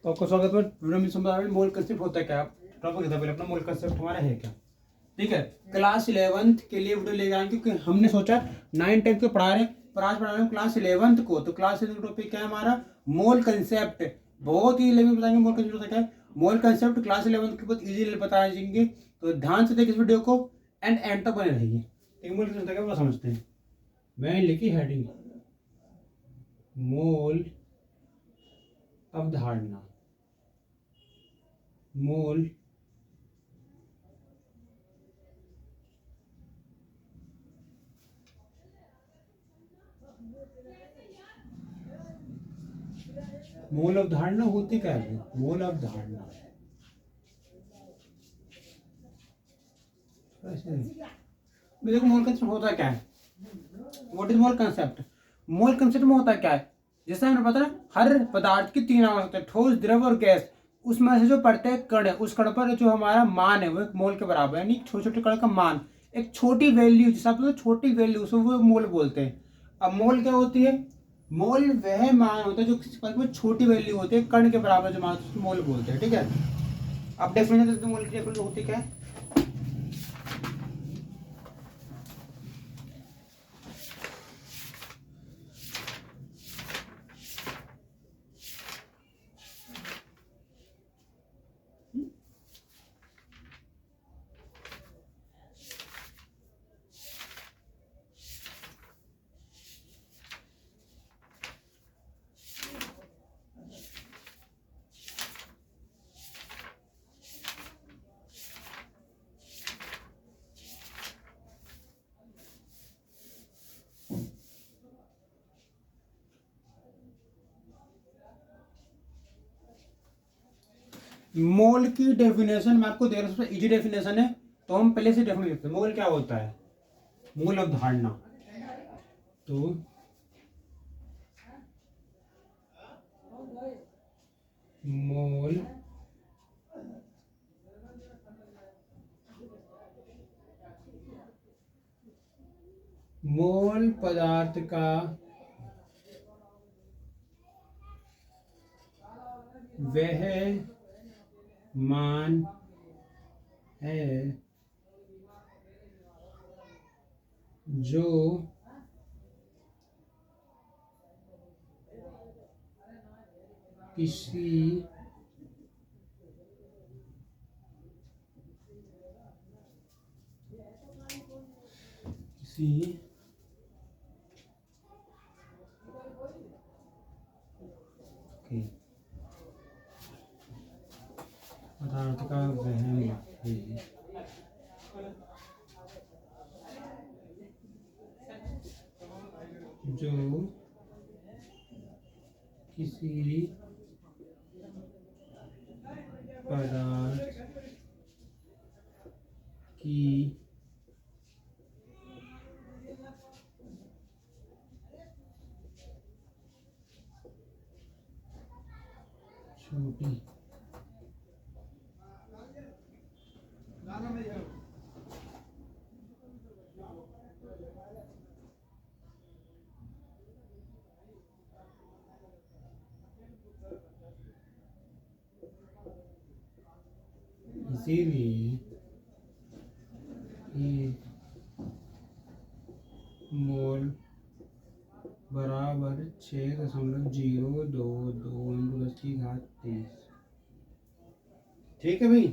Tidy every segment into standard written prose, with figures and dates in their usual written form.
तो आपका स्वागत है वीडियो में। समझा मोल कंसेप्ट होता है क्या, टॉपिक था पहले अपना मोल कंसेप्ट हमारा है क्या। ठीक है, क्लास 11th के लिए वीडियो ले जाएंगे क्योंकि हमने सोचा 9 10 को पढ़ा रहे, पर आज पढ़ा रहे हैं क्लास 11th को। तो क्लास 11th टॉपिक क्या है हमारा, मोल कंसेप्ट। बहुत ही लेवल बताएंगे मोल कंसेप्ट होता क्या है। मोल कंसेप्ट क्लास 11th के बहुत इजीली बताए जाएंगे, तो ध्यान से देखिए इस वीडियो को एंड तक बने रहिए। ठीक है, मोल कंसेप्ट क्या है समझते हैं। मैंने लिखी हेडिंग मोल अवधारणा। मोल मोल अवधारणा होती क्या है। मोल अवधारणा देखो मोल कंसेप्ट होता क्या है। What is mole concept. Mole concept में होता क्या है, जैसे हमने पता है हर पदार्थ की तीन अवस्था होते हैं, ठोस, द्रव और गैस। उसमें से जो प्रत्येक कण है, उस कण पर जो हमारा मान है वो एक मोल के बराबर है, यानी छोटे छोटे कण का मान, एक छोटी वैल्यू, जिसे आप छोटी वैल्यू उसको वो मोल बोलते हैं। अब मोल क्या होती है, मोल वह मान होता है जो किसी पदार्थ में छोटी वैल्यू होती है, कण के बराबर जो मान उसको मोल बोलते हैं। ठीक है, अब डेफिनेशन देते हैं मोल की। डेफिनेशन होती क्या है, मोल की डेफिनेशन मैं आपको दे रहा हूँ, सबसे इजी डेफिनेशन है, तो हम पहले से डेफिनेशन देखते हैं। मोल क्या होता है, मूल अवधारणा। तो मोल मोल पदार्थ का वह मान है जो किसी पदार्थ का वह मान है जो किसी पदार्थ की छोटी इसीलिए एक मोल बराबर 6.022 × 10⁻23। ठीक है भाई,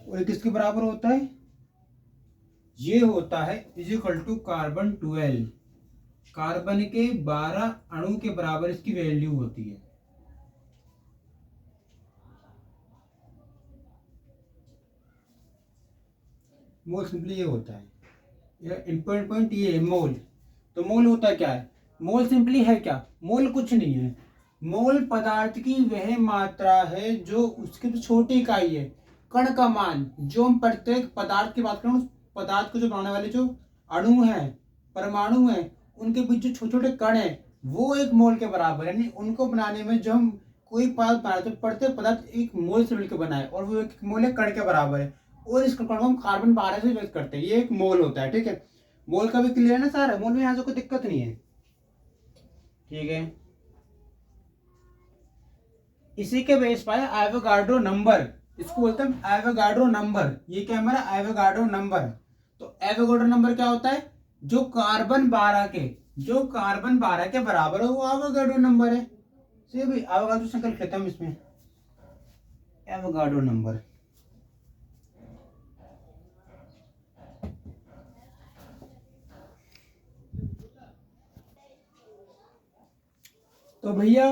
और ये किसके बराबर होता है, ये होता है is equal to carbon 12। Carbon के 12 अणु के बराबर इसकी वैल्यू होती है। मोल सिंपली ये होता है, ये इंपॉर्टेंट पॉइंट ये है मोल। तो मोल होता क्या है, मोल सिंपली है क्या, मोल कुछ नहीं है। मोल पदार्थ की वह मात्रा है जो उसकी तो छोटी इकाई है, कण का मान। जो हम प्रत्येक पदार्थ की बात करें, उस पदार्थ को जो बनाने वाले जो अणु हैं, परमाणु हैं, उनके बीच जो छोटे छोटे कण हैं, वो एक मोल के बराबर है। यानी उनको बनाने में जो हम कोई पदार्थ बनाते हैं, प्रत्येक पदार्थ एक मोल से मिलकर बना है, और वो एक मोल है कण के बराबर है, और इस कण को हम कार्बन 12 से व्यक्त करते हैं। ये एक मोल होता है। ठीक है, मोल का भी क्लियर है ना सारा, मोल में यहाँ से कोई दिक्कत नहीं है। ठीक है, इसी के बेस पर एवोगाड्रो नंबर, इसको बोलते हैं एवोगाड्रो नंबर। ये क्या हमारा एवोगाड्रो नंबर। तो एवोगाड्रो नंबर क्या होता है? जो कार्बन 12 के बराबर हो वो एवोगाड्रो नंबर है। सही भाई, एवोगाड्रो संकल्प लेते हैं इसमें, एवोगाड्रो नंबर। तो भैया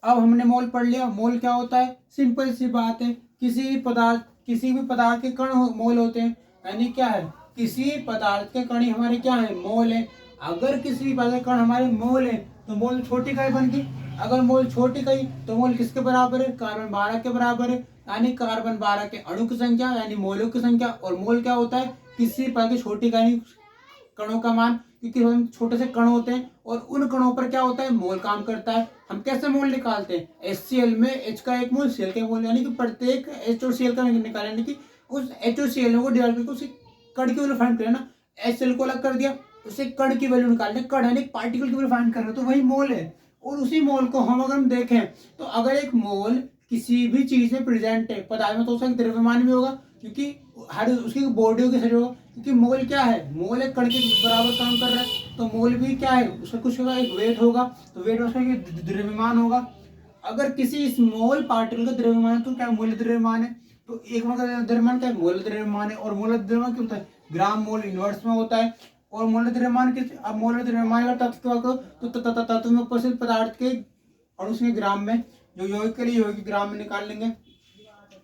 अब हमने मोल पढ़ लिया। मोल क्या होता है? सिंपल सी बात है, किसी भी पदार्थ के कण मोल होते हैं। यानी क्या है? किसी पदार्थ के कण ही हमारे क्या है? मोल है। अगर किसी भी पदार्थ के कण हमारे मोल है तो मोल छोटी इकाई बन गई। अगर मोल छोटी इकाई तो मोल किसके बराबर है? कार्बन 12 के बराबर है। यानी कार्बन 12 के अणु की संख्या यानी मोलों की संख्या। और मोल क्या होता है? किसी पदार्थ की छोटी इकाई कणों का मान, क्योंकि हम छोटे से कण होते हैं और उन कणों पर क्या होता है? मोल काम करता है। हम कैसे मोल निकालते हैं? HCl में H का एक मोल, Cl का एक मोल, यानी कि प्रत्येक H और Cl का निकालें, यानी कि उस H और Cl को डिवाइड करके उसी कण की वैल्यू फाइंड करें ना। HCl को अलग कर दिया, उसे कण की वैल्यू निकालने, कण यानी पार्टिकल की वैल्यू फाइंड कर रहे हो, तो वही मोल है। और उसी मोल को हम अगर हम देखें तो अगर एक मोल किसी भी चीज में प्रेजेंट है पदार्थ में, तो उसका द्रव्यमान भी होगा, क्योंकि हर उसकी बॉडी के शरीर होगा। क्योंकि मोल क्या है? मोल एक कण के बराबर काम कर रहा है, तो मोल भी क्या है? उसका कुछ होगा, एक वेट होगा, तो वेट उसका द्रव्यमान होगा। अगर किसी स्मॉल पार्टिकल का द्रव्यमान है तो क्या मूल द्रव्यमान है? तो एक मोल का द्रव्यमान क्या है? मूल द्रव्यमान है। और मूल द्रव्यमान क्या होता है? ग्राम मोल इनवर्स में होता है। और मूल द्रव्यमान किस, अब मूल द्रव्यमान का तत्व करो तो तत्व में उपस्थित पदार्थ के अणु के ग्राम में, जो यौगिक के लिए यौगिक ग्राम में निकाल लेंगे,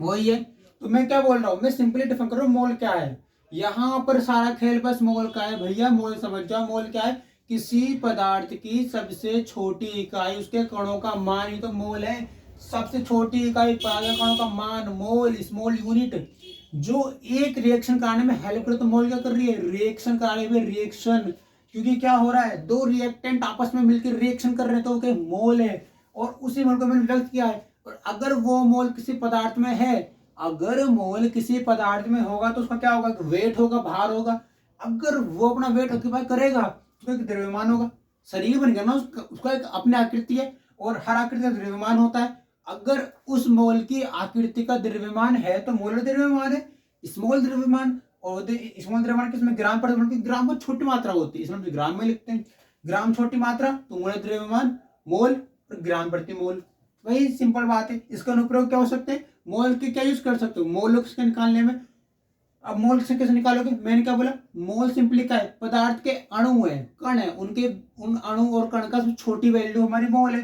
वही है। तो मैं क्या बोल रहा हूँ? मैं सिंपली डिफाइन कर रहा हूँ मोल क्या है। यहाँ पर सारा खेल बस मोल का है भैया। मोल समझ जाओ, मोल क्या है? किसी पदार्थ की सबसे छोटी इकाई, उसके कणों का मान ही तो मोल है। सबसे छोटी इकाई कणों का मान, मोल, स्मॉल यूनिट, जो एक रिएक्शन कराने में हेल्प करे। तो मोल क्या कर रही है? रिएक्शन कराने में, रिएक्शन। क्योंकि क्या हो रहा है? दो रिएक्टेंट आपस में मिलकर रिएक्शन कर रहे हैं, तो वो क्या? मोल है। और उसी मोल को मैंने व्यक्त किया है। और अगर वो मोल किसी पदार्थ में है, अगर मोल किसी पदार्थ में होगा तो उसका क्या होगा? वेट होगा, भार होगा। अगर वो अपना वेट ऑक्यूपाई करेगा तो एक द्रव्यमान होगा। शरीर बन गया ना उसका एक अपनी आकृति है, और हर आकृति का द्रव्यमान होता है। अगर उस मोल की आकृति का द्रव्यमान है तो मोल द्रव्यमान है। स्मॉल द्रव्यमान, और स्मॉल द्रव्यमान किसमें? ग्राम पर। ग्राम को छोटी मात्रा होती है, इसमें हम ग्राम में लिखते हैं। ग्राम छोटी मात्रा तो मोल द्रव्यमान मोल, और ग्राम प्रति मोल। वही सिंपल बात है। इसका अनुप्रयोग क्या हो सकते हैं? मोल के क्या यूज कर सकते हो? मोल के निकालने में। अब मोल से कैसे निकालोगे? मैंने क्या बोला? मोल सिंपली क्या है? पदार्थ के अणु है, कण है, उनके उन अणु और कण का छोटी वैल्यू हमारी मोल है।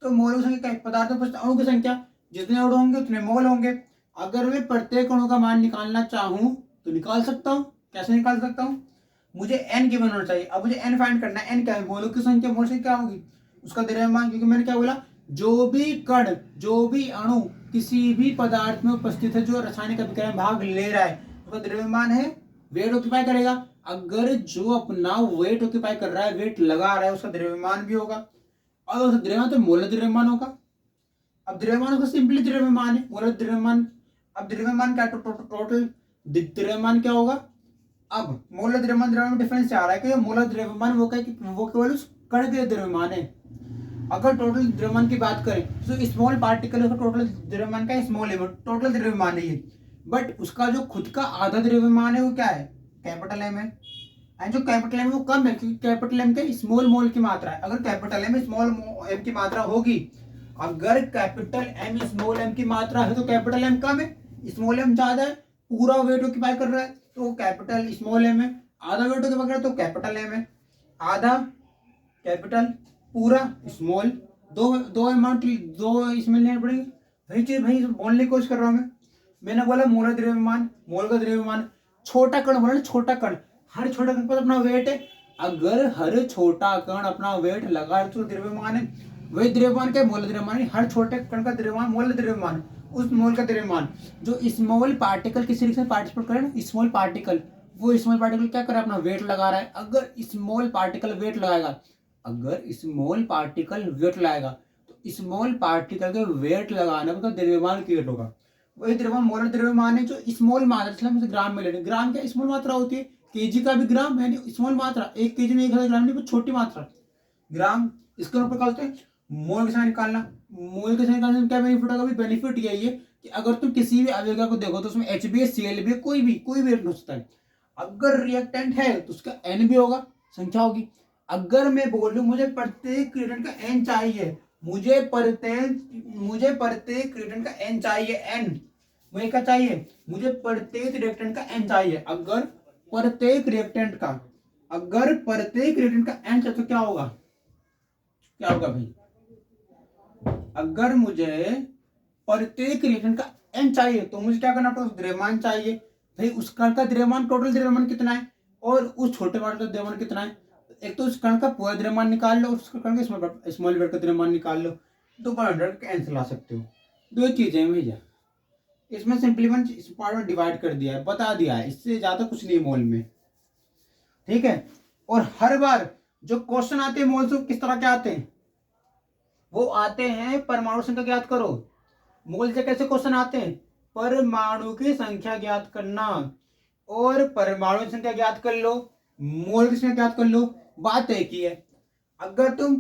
तो मोल की संख्या क्या है? पदार्थ में अणु की संख्या, जितने अणु होंगे उतने मोल होंगे। अगर मैं प्रत्येक अणु का मान निकालना चाहूं तो निकाल सकता हूं। कैसे निकाल सकता हूं? मुझे n गिवन होना चाहिए। अब मुझे n फाइंड करना है। n क्या है? मोलों की संख्या। मोल से क्या होगी? उसका द्रव्यमान। क्योंकि मैंने क्या बोला? जो भी कण, जो भी अणु किसी भी पदार्थ में उपस्थित है, जो रासायनिक अभिक्रिया में भाग ले रहा है, उसका द्रव्यमान है, वेट ऑक्यूपाई करेगा। अगर जो अपना वेट ऑक्यूपाई कर रहा है, वेट लगा रहा है, उसका द्रव्यमान भी होगा। और उसका द्रव्यमान तो मोल द्रव्यमान होगा। अब द्रव्यमान उसका सिंपली द्रव्यमान है, मोल द्रव्यमान। अब द्रव्यमान क्या? टोटल द्रव्यमान क्या होगा? अब मोल द्रव्यमान में डिफरेंस आ रहा है कि मोल द्रव्यमान वो केवल उस कण के द्रव्यमान है। अगर टोटल द्रव्यमान की बात करें तो स्मॉल पार्टिकल का टोटल द्रव्यमान क्या है? स्मॉल है, टोटल द्रव्यमान है ये। बट उसका जो खुद का आधा द्रव्यमान है वो क्या है? कैपिटल एम है। एंड जो कैपिटल एम है वो कम है, क्योंकि कैपिटल एम के स्मॉल मोल की मात्रा है। अगर कैपिटल एम स्मॉल एम की मात्रा होगी, अगर कैपिटल एम स्मॉल एम की मात्रा है तो कैपिटल एम कम है, स्मॉल एम ज्यादा है। पूरा वेट ऑक्यूपाई कर रहा है तो कैपिटल स्मॉल एम है। आधा वेट ऑक्यूपाई कर रहा है तो कैपिटल एम है। आधा कैपिटल, पूरा स्मॉल। दो दो अमाउंट, दो इसमें लेने पड़ेंगे। वही चीज भाई बोलने की कोशिश कर रहा हूं मैं। मैंने बोला मोल द्रव्यमान, मोल का द्रव्यमान। छोटा कण बोला ना, छोटा कण, हर छोटा कण पर अपना वेट है। अगर हर छोटा कण अपना वेट लगा है तो द्रव्यमान है। वही द्रव्यमान क्या? मोल द्रव्यमान है। हर छोटे कण का द्रव्यमान मोल द्रव्यमान। उस मोल का द्रव्यमान जो स्मॉल पार्टिकल किसी रिएक्शन पार्टिसिपेट करे ना, स्मॉल पार्टिकल, वो स्मॉल पार्टिकल क्या कर रहा है? अपना वेट लगा रहा है। अगर स्मॉल पार्टिकल वेट लगाएगा, अगर स्मॉल पार्टिकल वेट लगाएगा तो स्मॉल पार्टिकल के वेट लगाने का द्रव्यमान क्रिएट होगा। वही द्रव्यमान मोल द्रव्यमान है जो स्मॉल मात्रा, इसलिए हम ग्राम में ले रहे हैं। ग्राम क्या? स्मॉल मात्रा होती है। केजी का भी ग्राम यानी स्मॉल मात्रा। 1 केजी में 1000 ग्राम नहीं, वो छोटी मात्रा ग्राम। इसके ऊपर क्या होते हैं? मोल के संख्या निकालना, मोल के संख्या निकालने में क्या बेनिफिट होगा? बेनिफिट यही है कि अगर तुम किसी भी अवयव को देखो तो उसमें HB CL भी कोई भी रिएक्टेंट हो सकता है। अगर रिएक्टेंट है तो उसका N भी होगा, संख्या होगी। अगर मैं बोल लूं मुझे प्रत्येक रिएक्टेंट का N चाहिए, मुझे प्रत्येक रिएक्टेंट का N चाहिए, N मुझे क्या चाहिए? मुझे प्रत्येक रिएक्टेंट का N चाहिए। अगर प्रत्येक रिएक्टेंट का N चाहिए तो क्या होगा? क्या होगा भाई? अगर मुझे प्रत्येक रिएक्टेंट का N चाहिए तो मुझे क्या करना पड़ेगा? द्रव्यमान चाहिए। भाई उस कण का द्रव्यमान, टोटल द्रव्यमान कितना है और उस छोटे पार्ट का द्रव्यमान कितना है? एक तो उस कण का पूरा द्रव्यमान निकाल लो और उस कण का स्मॉल वेट का द्रव्यमान निकाल लो, तो 100 कैंसिल ला सकते हो। दो चीजें हैं भैया, इसमें सिंपलीफाई इस पार्ट में डिवाइड कर दिया है, बता दिया है, इससे ज्यादा कुछ नहीं मोल में, ठीक है। और हर बार जो क्वेश्चन आते हैं मोल से किस तरह के आते हैं? वो आते हैं परमाणु संख्या ज्ञात करो। मोल से कैसे क्वेश्चन आते हैं? परमाणु की संख्या ज्ञात करना, और परमाणु संख्या ज्ञात कर लो, मोल की संख्या ज्ञात कर लो, बात एक ही है। अगर तुम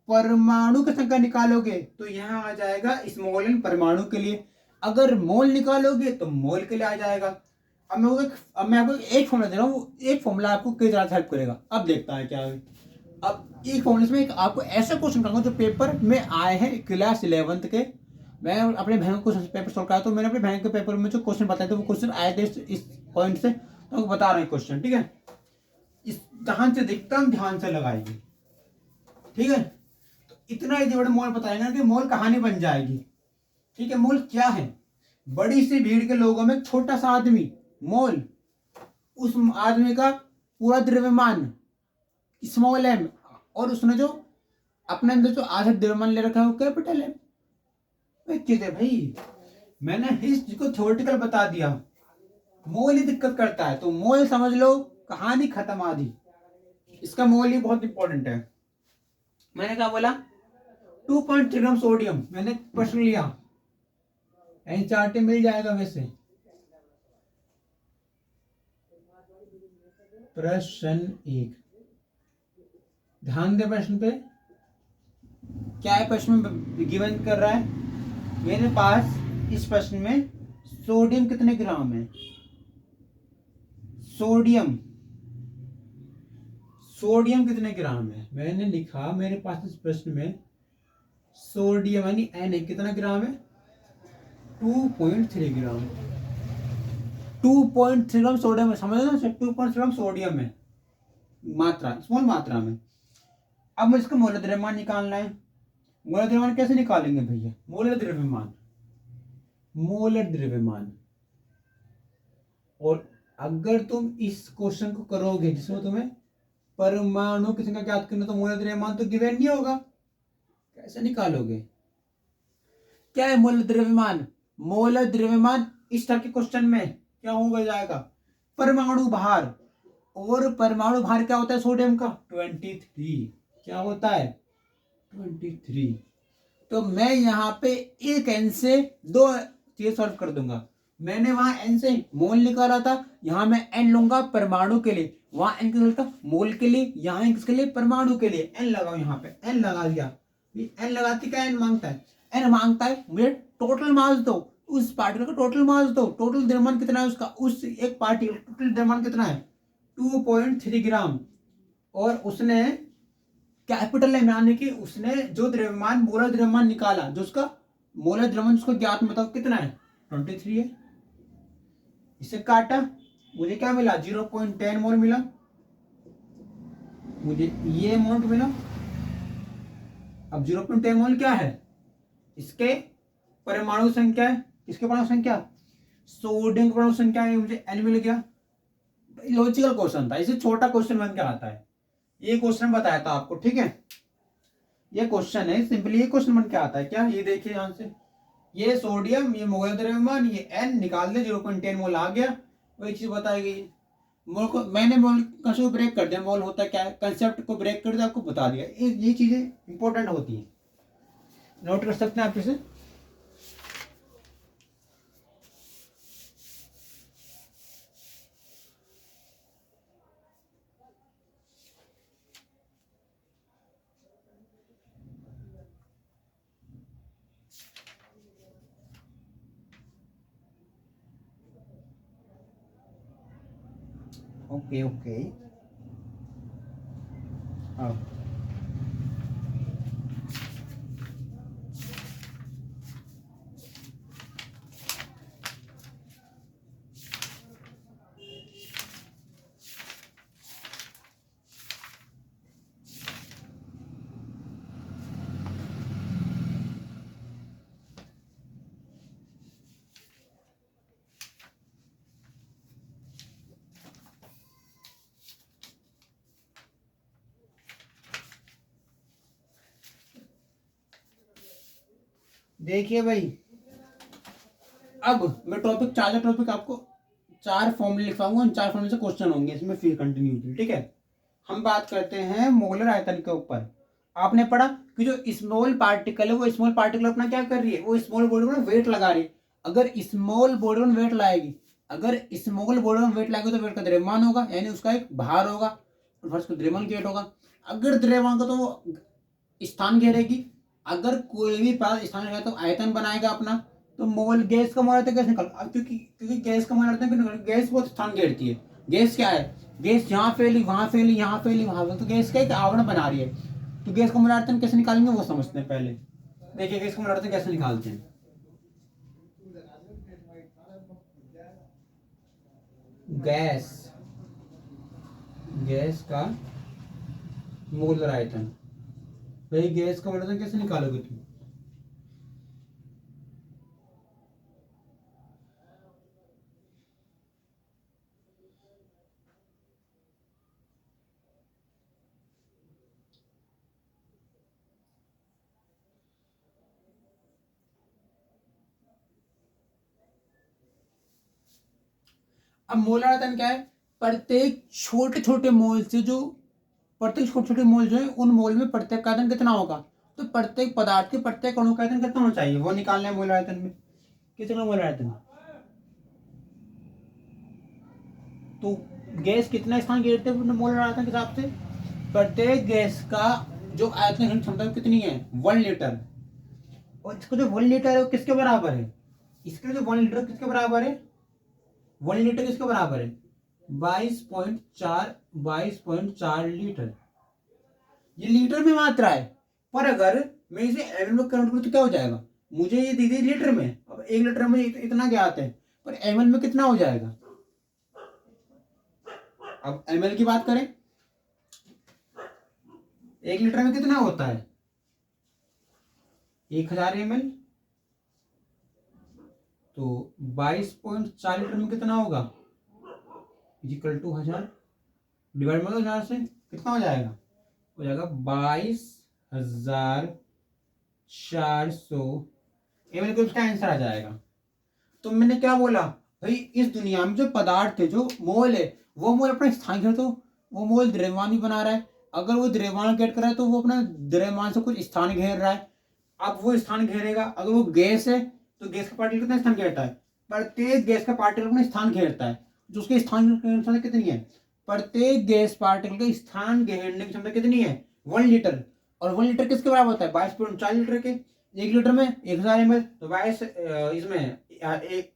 परमाणु की संख्या निकालोगे तो यहां आ जाएगा स्मॉल एन परमाणु के लिए, अगर मोल निकालोगे तो मोल के लिए आ जाएगा। अब मैं आपको एक फॉर्मूला दे रहा हूँ, एक फॉर्मूला आपको किस तरह से हेल्प करेगा, अब देखता है क्या है। अब एक फॉर्मूले में आपको ऐसा क्वेश्चन करूंगा जो पेपर में आए हैं क्लास 11th के। मैं अपने बहन को पेपर सॉल्व करा तो मैंने अपने बहन के पेपर में जो क्वेश्चन बताए थे वो क्वेश्चन आए थे इस पॉइंट से, तो बता रहे हैं क्वेश्चन, ठीक है। इस ध्यान से देखता हूं, ध्यान से लगाइए, ठीक है। तो इतना यदि बड़े मोल बताएंगे कि मोल कहानी बन जाएगी, ठीक है। मोल क्या है? बड़ी सी भीड़ के लोगों में छोटा सा आदमी, मोल। उस आदमी का पूरा द्रव्यमान स्मॉल एम, और उसने जो अपने अंदर जो आधा द्रव्यमान ले रखा है वो कैपिटल एम। चीज है भाई, मैंने इस चीज को थ्योरेटिकल बता दिया। मोल ही दिक्कत करता है तो मोल समझ लो, कहानी खत्म आधी। इसका मोल ही बहुत इंपॉर्टेंट है। मैंने क्या बोला? 2.3 ग्राम सोडियम, मैंने प्रश्न लिया, एनसीईआरटी मिल जाएगा वैसे। प्रश्न 1, ध्यान दे प्रश्न पे, क्या है प्रश्न में गिवन कर रहा है मेरे पास। इस प्रश्न में सोडियम कितने ग्राम है? सोडियम कितने ग्राम है? मैंने लिखा मेरे पास इस प्रश्न में सोडियम यानी एन कितना ग्राम है? 2.3 ग्राम। 2.3 ग्राम सोडियम है, समझ लो 2.3 ग्राम सोडियम है, मात्रा, स्मॉल मात्रा में। अब मुझे इसका मोलर द्रव्यमान निकालना है। मोलर द्रव्यमान कैसे निकालेंगे भैया? मोलर द्रव्यमान। और अगर तुम इस क्वेश्चन को करोगे जिसमें तुम्हें परमाणु की संख्या ज्ञात करना, तो मोलर द्रव्यमान तो गिवन नहीं होगा, कैसे निकालोगे? क्या है मोलर द्रव्यमान? मोलर द्रव्यमान इस तरह के क्वेश्चन में क्या होगा जाएगा? परमाणु भार, और परमाणु भार क्या होता है सोडियम का? 23। क्या होता है? 23। तो मैं यहाँ पे एक एन से दो चीज सॉल्व कर दूंगा। मैंने वहां एन से मोल निकाला था, यहां मैं एन लूंगा परमाणु के लिए, वहां एन किसका? मोल के लिए, यहां किसके लिए? परमाणु के लिए। एन लगाओ, यहाँ पे एन लगा दिया। एन लगाती क्या एन मांगता है? एन मांगता है मुझे टोटल मास दो, उस पार्टिकल का टोटल मास दो, टोटल द्रव्यमान कितना है उसका, उस एक पार्टिकल टोटल द्रव्यमान कितना है? 2.3 ग्राम। और उसने कैपिटल एम यानी कि उसने जो द्रव्यमान मोलर द्रव्यमान निकाला, जो उसका मोलर द्रव्यमान उसको ज्ञात मतलब कितना है? 23 है। इसे काटा, मुझे क्या मिला? 0.10 मोल मिला, मुझे ये अमाउंट मिला। अब 0.10 मोल क्या है? इसके परमाणु संख्या है। किसके परमाणु संख्या? सोडियम परमाणु संख्या है, मुझे एन मिल गया। लॉजिकल क्वेश्चन था, इसे छोटा क्वेश्चन बन के आता है। ये क्वेश्चन बताया था आपको, ठीक है। ये क्वेश्चन है, सिंपली ये क्वेश्चन बन के आता है क्या? ये देखिए ध्यान से, ये सोडियम, ये मोलर द्रव्यमान, ये एन निकाल दे, 0.10 मोल आ गया। वही चीज बताई गई है। मोल को मैंने मोल कंसेप्ट को ब्रेक कर दिया, मोल होता क्या है, कंसेप्ट को ब्रेक कर दिया, आपको बता दिया। ये चीजें इंपॉर्टेंट होती है, नोट कर सकते हैं आप इसे। Okay okay. अब देखिए भाई, अब मैं टॉपिक, चार टॉपिक आपको, चार फॉर्मूले लिखवाऊंगा, उन चार फॉर्मूले से क्वेश्चन होंगे इसमें फिर कंटिन्यू, ठीक है। हम बात करते हैं मोलर आयतन के ऊपर। आपने पढ़ा कि जो स्मॉल पार्टिकल है वो स्मॉल पार्टिकल अपना क्या कर रही है, वो स्मॉल बॉडी में वेट लगा रही है। अगर स्मॉल बॉडी में वेट लाएगी, अगर स्मॉल बॉडी में वेट लाएगी तो वेट का द्रव्यमान होगा, यानी उसका एक भार होगा, और फर्स्ट द्रव्यमान की वेट होगा। अगर द्रव्यमान का तो वो स्थान घेरेगी, अगर कोई भी पदार्थ स्थान घेरेगा तो आयतन बनाएगा अपना। तो मोल, गैस का मोल आयतन कैसे निकल, अब क्योंकि क्योंकि गैस का मोल आयतन कैसे निकल, गैस बहुत स्थान घेरती है। गैस क्या है, गैस यहाँ फैली, वहां फैली, यहाँ फैली, वहां फैली, तो गैस क्या है, आवरण बना रही है। तो गैस का मोल आयतन कैसे निकालेंगे वो समझते हैं पहले। देखिए गैस का मोल आयतन कैसे निकालते हैं। गैस, गैस का मोलर आयतन, भाई गैस का मोल आयतन कैसे निकालोगे तुम। अब मोलर आयतन क्या है, प्रत्येक छोटे छोटे मोल से जो, प्रत्येक छोटे छोटे मोल जो है उन मोल में प्रत्येक का आयतन कितना होगा। तो प्रत्येक पदार्थ के प्रत्येक अणु का आयतन कितना होना चाहिए वो निकालना है मोलर आयतन में। कितना मोलर आयतन, तो गैस कितना स्थान घेरते हैं मोलर आयतन के हिसाब से। प्रत्येक गैस का जो आयतन ग्रहण क्षमता कितनी है, 1 लीटर। और इसको जो 1 लीटर है वो किसके बराबर है, इसके जो 1 लीटर किसके बराबर है, 1 लीटर किसके बराबर है, 22.4 ये लीटर में मात्रा है। पर अगर मैं इसे एमएल में कन्वर्ट करूं तो क्या हो जाएगा, मुझे ये दी गई लीटर में, अब 1 लीटर में इतना ज्ञात है, पर एमएल में कितना हो जाएगा। अब एमएल की बात करें, 1 लीटर में कितना होता है, 1000 ml। तो 22.4 लीटर में कितना होगा, इक्वल टू 1000 डिवाइड में 1000 से कितना हो जाएगा, हो जाएगा 22,400 ml का उसका आंसर आ जाएगा। तो मैंने क्या बोला भाई, इस दुनिया में जो पदार्थ है, जो मोल है, वो मोल अपना स्थान घेर, तो वो मोल द्रव्यमान भी बना रहा है। अगर वो द्रव्यमान घेर कर रहा है तो वो अपना द्रव्यमान से कुछ स्थान घेर रहा है। अब वो स्थान घेरेगा, अगर वो गैस है तो गैस का पार्टिकल कितना स्थान घेरता है, प्रत्येक गैस का पार्टिकल अपना स्थान घेरता है। जो उसके स्थान घेरने की क्षमता कितनी है, प्रत्येक गैस पार्टिकल के स्थान घेरने की क्षमता कितनी है, 1 लीटर। और 1 लीटर किसके बराबर होता है, 22.4 लीटर के। 1 लीटर में 1000 ml, तो 22 इसमें एक,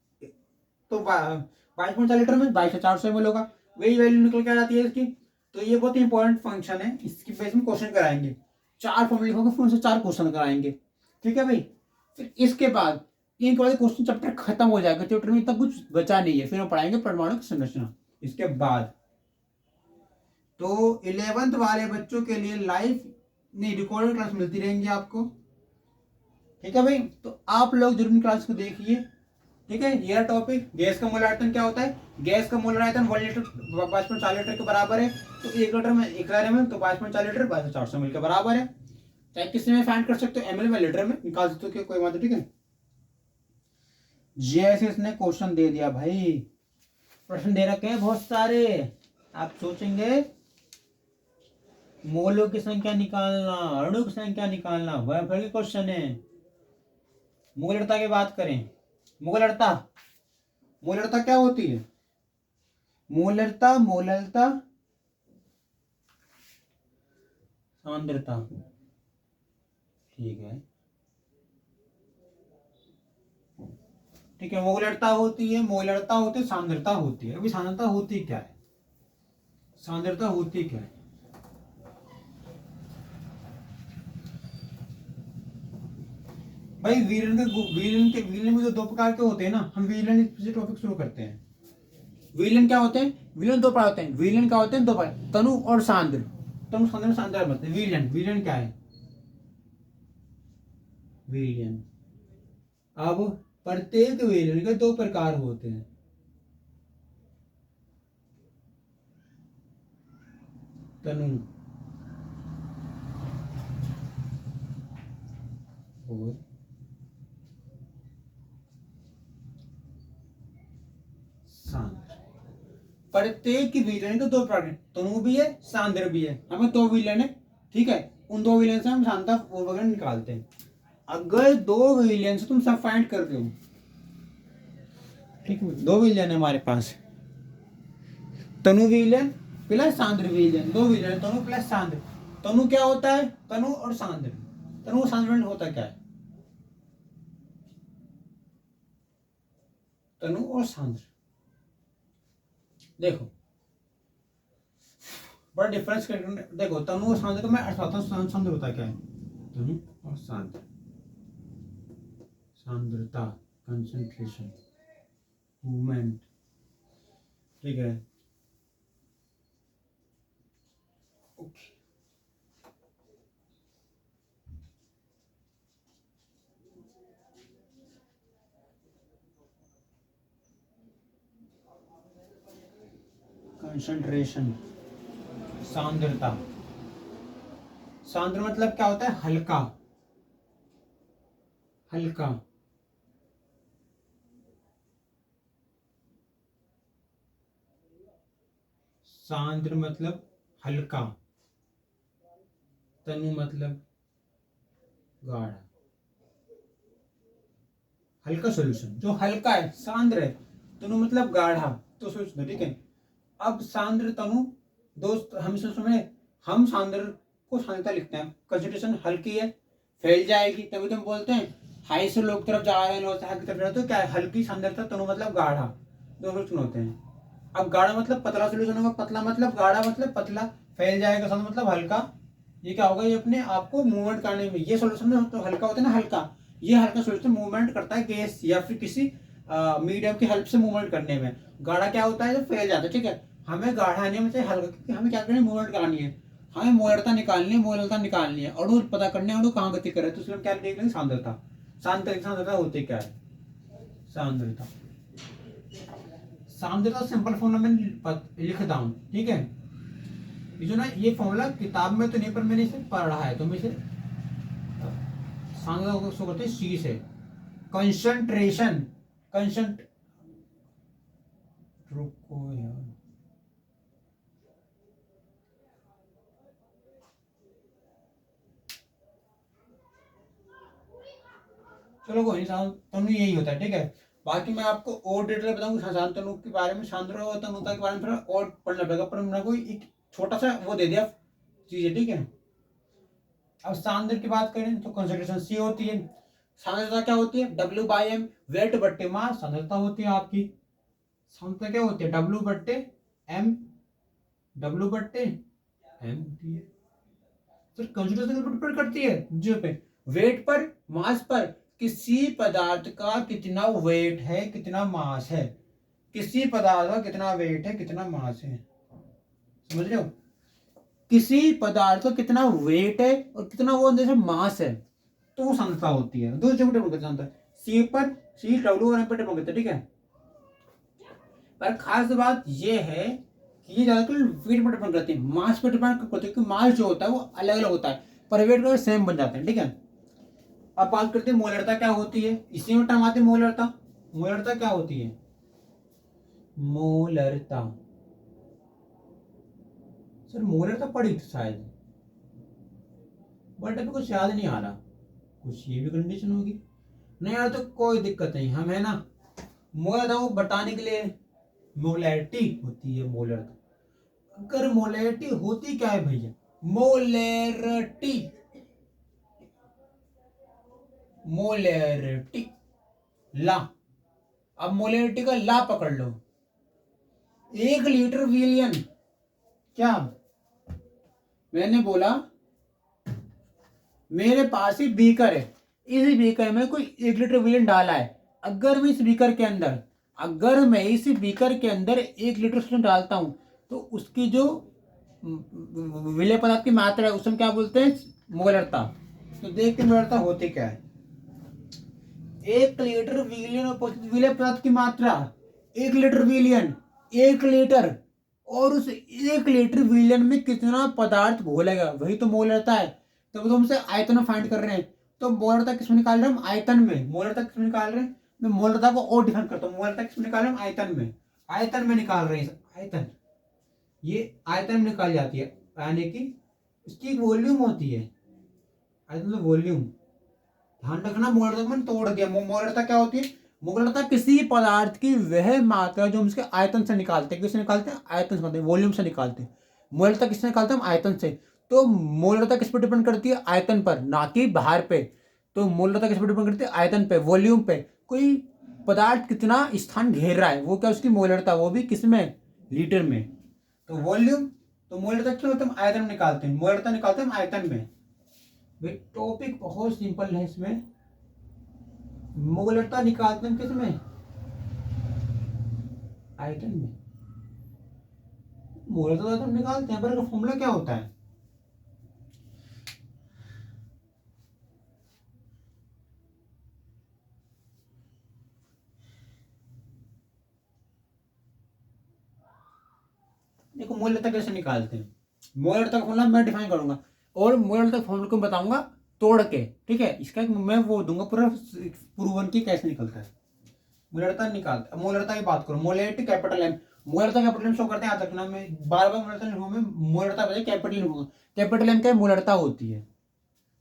तो 22.4 लीटर में 22,400 ml होगा, वही वैल्यू निकल के आ जाती है इसकी। तो ये बहुत इंपॉर्टेंट फंक्शन है, इसकी बेस में क्वेश्चन कराएंगे। 4 फॉर्मूले लिखोगे फिर उनसे 4 क्वेश्चन कराएंगे, ठीक है भाई। फिर इसके बाद इनके बाद क्वेश्चन चैप्टर खत्म हो जाएगा, चैप्टर में इतना कुछ बचा नहीं है, फिर हम पढ़ाएंगे परमाणु की संरचना इसके बाद। तो 11th वाले बच्चों के लिए लाइव नहीं रिकॉर्डेड क्लास मिलती रहेंगी आपको, ठीक है भाई। तो आप लोग जरूर क्लास को देखिए, ठीक है। यह टॉपिक, गैस का मोल आयतन क्या होता है, गैस का मोल आयतन 1 लीटर 22.4 लीटर के बराबर है। तो 1 लीटर में 1000 ml, तो 22.4 लीटर 22,400 ml के बराबर है। चाहे किसी में फाइंड कर सकते हो, एमएल में लीटर में निकाल सकते हो, कोई बात, ठीक है। जैसे इसने क्वेश्चन दे दिया भाई, प्रश्न दे रखे हैं बहुत सारे, आप सोचेंगे मोलों की संख्या निकालना, अणु की संख्या निकालना, वह फिर क्वेश्चन है। मोलरता की बात करें, मोलरता, मोलरता क्या होती है, मोलरता, मोलरता सांद्रता, ठीक है, ठीक है। मोलरता होती है, मोलरता होती है, सांद्रता होती है। अभी सांद्रता होती क्या है, सांद्रता होती क्या है? भाई विलेन में जो दो प्रकार के होते हैं ना, हम विलेन से टॉपिक शुरू करते हैं। विलेन क्या होते हैं? विलेन दो प्रकार होते हैं। विलेन क्या होते हैं? दो प्रकार, तनु और सांद्र। तनु सांद्र सांद्र मतलब विलेन। विलेन क्या है? विलेन। अब प्रत्येक विलेन के दो प्रकार होते हैं, तनु और सांद्र। प्रत्येक विलेन के दो प्रकार, तनु भी है सांद्र भी है। हमें दो विलेन है, ठीक है, उन दो विलेन से हम सांद्रता वगैरह निकालते हैं। अगर दो विलेन से तुम सब फाइंड कर रहे हो, ठीक है, दो विलेन है हमारे पास, तनु विलेन प्लस सांद्र विलेन, दो विलेन तनु प्लस सांद्र। तनु क्या होता है? तनु और सांद्र। तनु और सांद्र में होता क्या है? तनु और सांद्र देखो बड़ा डिफरेंस कर, देखो तनु और सांद्र का मैं अर्थ आता हूँ। सांद्र होता क्या है? तनु और सांद्र, सांद्रता, कंसंट्रेशन, मूवमेंट, ठीक है, ओके। कंसंट्रेशन, सांद्रता। सांद्र मतलब क्या होता है? हल्का, हल्का। सांद्र मतलब हल्का, तनु मतलब गाढ़ा। हल्का सॉल्यूशन, जो हल्का है सांद्र है, तनु मतलब गाढ़ा, तो सोच, ठीक है। अब सांद्र तनु दोस्त हम समझे, हम सांद्र को सांद्रता लिखते हैं। कंसंट्रेशन हल्की है, फैल जाएगी, तभी तो हम बोलते हैं हाई से लो की तरफ जा रहे हैं, लो से हाई की तरफ जा रहे हैं, तो क्या है? हल्की सांद्रता। तनु मतलब गाढ़ा, दो सोल्यूशन होते हैं। अब गाढ़ा मतलब पतला सोल्यूशन होगा, पतला मतलब गाढ़ा मतलब पतला, फैल जाएगा, सांद्र मतलब हल्का। ये क्या होगा? ये अपने आप को मूवमेंट करने में, ये सोल्यूशन में तो हल्का होता है ना, हल्का, ये हल्का सोल्यूशन मूवमेंट करता है गैस या फिर किसी मीडियम की हेल्प से मूवमेंट करने में। गाढ़ा क्या होता है? जो फैल जाता है, ठीक है। हमें गाढ़ा नहीं होना चाहिए, हल्का, क्योंकि हमें क्या करना है? मूवमेंट करानी है, हमें मोलरता निकालनी है, मोलरता निकालनी है, अणु पता करने, अणु कहाँ गति करे, तो इसलिए हम क्या देख लेंगे? सांद्रता। सांद्रता होती क्या है? सांद्रता, सांद्रता सिंपल फॉर्मूला में लिख रहा हूं, ठीक है। ये जो ना, ये फॉर्मूला किताब में तो नहीं, पर मैंने इसे पढ़ा है, तो मैं इसे सांद्रता को शो करते हैं सी से। कंसंट्रेशन, कंसंट रुको यार, चलो कोई नहीं, तनु यही होता है, ठीक है। बाकी मैं आपको और डिटेल बताऊंगा शांत तनु के बारे में, सांद्र और तनुता के बारे में थोड़ा और पढ़ना पड़ेगा, पर मैंने कोई एक छोटा सा वो दे दिया चीज है, ठीक है। अब सांद्र की बात करें तो कंसंट्रेशन सी होती है। सांद्रता क्या होती है? डब्ल्यू बाई एम, वेट बट्टे मास, सांद्रता होती है आपकी। सांद्रता क्या होती है? डब्ल्यू बट्टे एम, डब्ल्यू बट्टे एम होती है। फिर कंसंट्रेशन डिपेंड करती है जो पे, वेट पर, मास पर। किसी पदार्थ का कितना वेट है, कितना मास है, किसी पदार्थ का कितना वेट है, कितना मास है, समझ रहे हो? किसी पदार्थ का कितना वेट है और कितना वो अंदर से मास है, तो वो सांद्रता होती है। दो जगह डिपेंड करती है सांद्रता, सी पर, सी डब्ल्यू और एम पर डिपेंड करता है, ठीक है। पर खास बात ये है कि ये ज्यादातर वेट पर डिपेंड करती है, मास पर डिपेंड करती है, क्योंकि मास जो होता है वो अलग अलग होता है, पर वेट का सेम बन जाते हैं, ठीक है। अब बात करते हैं मोलरता क्या होती है, इसी में टर्म आते हैं मोलरता। मोलरता क्या होती है? मोलरता, सर मोलरता पढ़ी थी शायद, बट अभी कुछ याद नहीं आ रहा, कुछ ये भी कंडीशन होगी। नहीं यार, तो कोई दिक्कत नहीं, हम है ना, मोलरता को बताने के लिए मोलैरिटी होती है मोलरता। अगर मोलैरिटी होती क्या है भैया? मोलैरिटी, मोलैरिटी ला। अब मोलैरिटी का ला पकड़ लो, 1 लीटर विलियन, क्या मैंने बोला, मेरे पास ही बीकर है, इस बीकर में कोई 1 लीटर विलेन डाला है। अगर मैं इस बीकर के अंदर अगर मैं इस बीकर के अंदर 1 लीटर उसमें डालता हूं, तो उसकी जो विलेय पदार्थ की मात्रा है उसमें क्या बोलते हैं, मोलरता। तो देखते हैं मोलरता होती क्या है। 1 लीटर विलियन उपस्थित विलेय पदार्थ की मात्रा, 1 लीटर विलियन, 1 लीटर, और उस 1 लीटर विलियन में कितना पदार्थ घोलेगा, वही तो मोलरता है। तो हमसे आयतन फाइंड कर रहे हैं, तो मोलरता किसमें निकाल रहे हैं हम, आयतन में। मोलरता किसमें निकाल रहे हैं, मैं मोलरता को और डिफाइन करता हूँ। मोलरता किसमें निकाल रहे हैं हम, आयतन में। आयतन में निकाल रहे हैं, आयतन, ये आयतन में निकाल जाती है, यानी कि इसकी एक वॉल्यूम होती है। आयतन मतलब वॉल्यूम, ध्यान रखना। मोलरता मैंने तोड़ दिया। मोलरता क्या होती है, मोलरता किसी पदार्थ की वह मात्रा जो हम उसके आयतन से निकालते हैं। किससे निकालते हैं, आयतन से निकालते हैं, वॉल्यूम से निकालते हैं। मोलरता किससे निकालते हैं हम, आयतन से। तो मोलरता किस पर डिपेंड करती है, आयतन पर, ना कि भार पे। तो मोलरता किस पर डिपेंड करती है, आयतन पे, वॉल्यूम पे। कोई पदार्थ कितना स्थान घेर रहा है, वो क्या उसकी मोलरता, वो भी किसमें, लीटर में। तो वॉल्यूम, तो मोलरता क्यों होता है, हम आयतन में निकालते हैं, मोलरता निकालते हैं हम आयतन में। भाई टॉपिक बहुत सिंपल है, इसमें मोलरता निकालते हैं किसमें, आयतन में। मोलरता तो हम निकालते हैं, पर फॉर्मूला क्या होता है, देखो मोलरता कैसे निकालते हैं। मोलरता का फॉर्मूला मैं डिफाइन करूंगा, और मोलरता फॉर्मूला को बताऊंगा तोड़ के, ठीक है। इसका मैं वो दूंगा पूरा प्रूवन की कैसे निकलता है। मोलरता निकालते, मोलरता की बात करो, मोलरिटी कैपिटल एम। मोलरता कैपिटल एम शो करते हैं, याद रखना। मैं बार बार मोलरता लिखूंगा, मैं मोलरता बजाय कैपिटल लिखूंगा। कैपिटल एम क्या है, मोलरता होती है।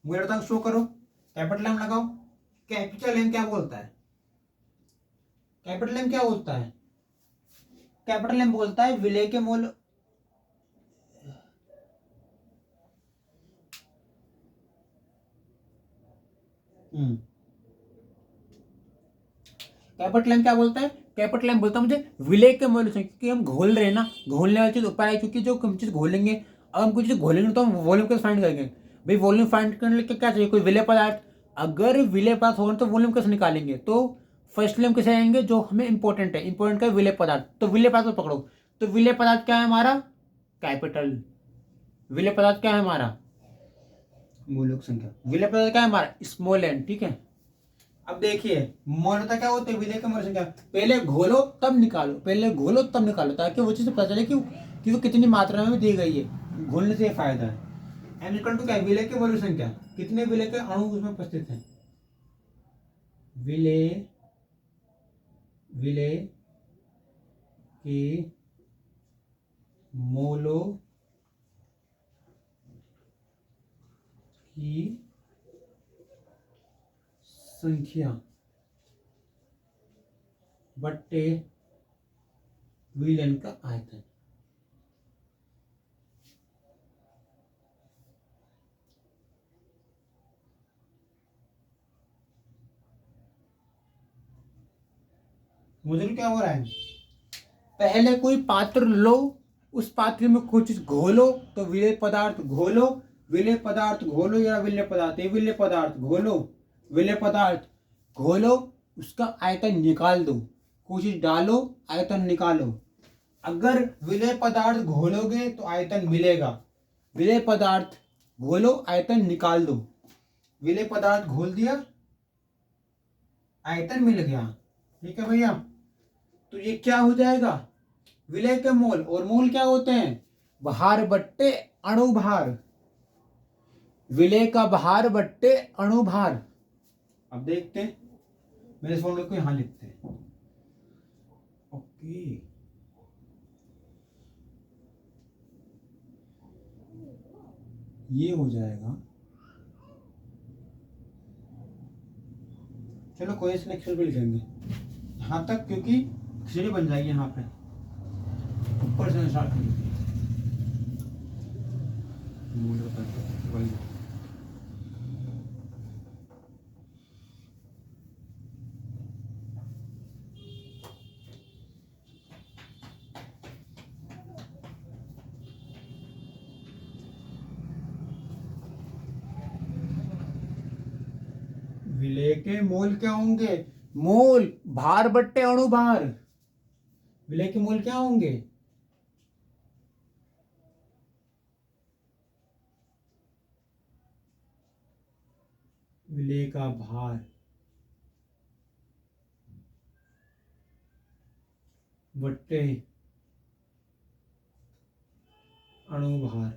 मोलरता शो करो, कैपिटल एम लगाओ। कैपिटल एम क्या बोलता है, कैपिटल एम क्या बोलता है, कैपिटल एम बोलता है विलेय के मोल। कैपिटल एम क्या बोलता है, कैपिटल एम बोलता है मुझे विलेय के मोल से, क्योंकि हम घोल रहे हैं ना, घोलने वाली चीज ऊपर है, क्योंकि जो हम चीज घोलेंगे, अब हम कुछ चीज घोलेंगे तो हम वॉल्यूम कैसे फाइंड करेंगे। भाई वॉल्यूम फाइंड करने के क्या चाहिए, कोई विलेय पदार्थ। अगर विलेय पदार्थ होगा तो वॉल्यूम कैसे निकालेंगे, तो फर्स्टली हम कैसे आएंगे, जो हमें इंपॉर्टेंट है, इंपॉर्टेंट का विलेय पदार्थ। तो विलेय पदार्थ को पकड़ो, तो विलेय पदार्थ क्या है हमारा, कैपिटल। विलेय पदार्थ क्या है हमारा, मूलक संख्या। विलेय पदार्थ क्या है हमारा, स्मॉल एन, ठीक है। अब देखिए मोलरता क्या होती है, विलेय के मोल संख्या। पहले घोलो तब निकालो, पहले घोलो तब निकालो, ताकि वो चीज पता चले कि वो कितनी मात्रा में दी गई है। घोलने से फायदा है। एम इक्वल टू क्या है, विलेय के मोल संख्या, कितने विलेय के अणु उसमें उपस्थित हैं। विलेय, विलेय के मोलों की संख्या बट्टे विलयन का आयतन। मुझे क्या हो रहा है, पहले कोई पात्र लो, उस पात्र में कुछ चीज घोलो, तो विलेय पदार्थ घोलो, विलेय पदार्थ घोलो, या विलेय पदार्थ, ये विलेय पदार्थ घोलो, विलेय पदार्थ घोलो, उसका आयतन निकाल दो। कुछ चीज डालो, आयतन निकालो। अगर विलेय पदार्थ घोलोगे तो आयतन मिलेगा, विलेय पदार्थ घोलो, आयतन निकाल दो। विलेय पदार्थ घोल दिया, आयतन मिल गया, ठीक है भैया। तो ये क्या हो जाएगा, विलेय के मोल, और मोल क्या होते हैं, भार बट्टे अणुभार। विलेय का भार बट्टे अणुभार। अब देखते हैं, मेरे फॉर्मूले को यहां लिखते हैं। ओके, ये हो जाएगा, चलो कोई सिलेक्शन भी लिखेंगे यहां तक, क्योंकि खिचड़ी बन जाएगी यहाँ पे। ऊपर से स्टार्ट कर देते हैं। विलय के मोल क्या होंगे? मोल भार बट्टे अणु भार। विलय के मोल क्या होंगे? विलय का भार बट्टे अणु भार।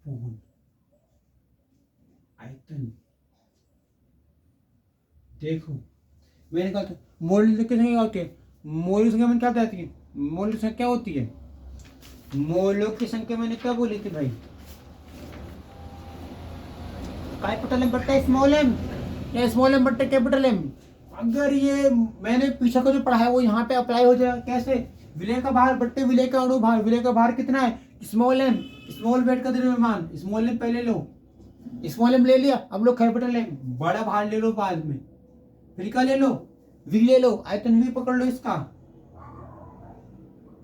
अपॉन आयतन। देखो मैंने कहा था मौलिक संख्या क्या होती है? मौलिक संख्या में क्या बताती है? मौलिक संख्या क्या होती है? मौलों की संख्या मैंने क्या बोली थी भाई? कैपिटल एम बट्टा स्मॉल एम या स्मॉल एम बट्टा कैपिटल एम। अगर ये मैंने पीछे को जो पढ़ा है वो यहाँ पे अप्लाई हो जाएगा। कैसे? विलय का भार बट्टे विलय का अणु भार। विलय का भार कितना है? Small M. स्मॉल वेट का द्रव्यमान। स्मॉल एम पहले लो, स्मॉल एम ले लिया, अब लो कैपिटल एम। बड़ा भार ले लो बाद में। फिर क्या ले लो? वी ले लो, आयतन वी पकड़ लो। इसका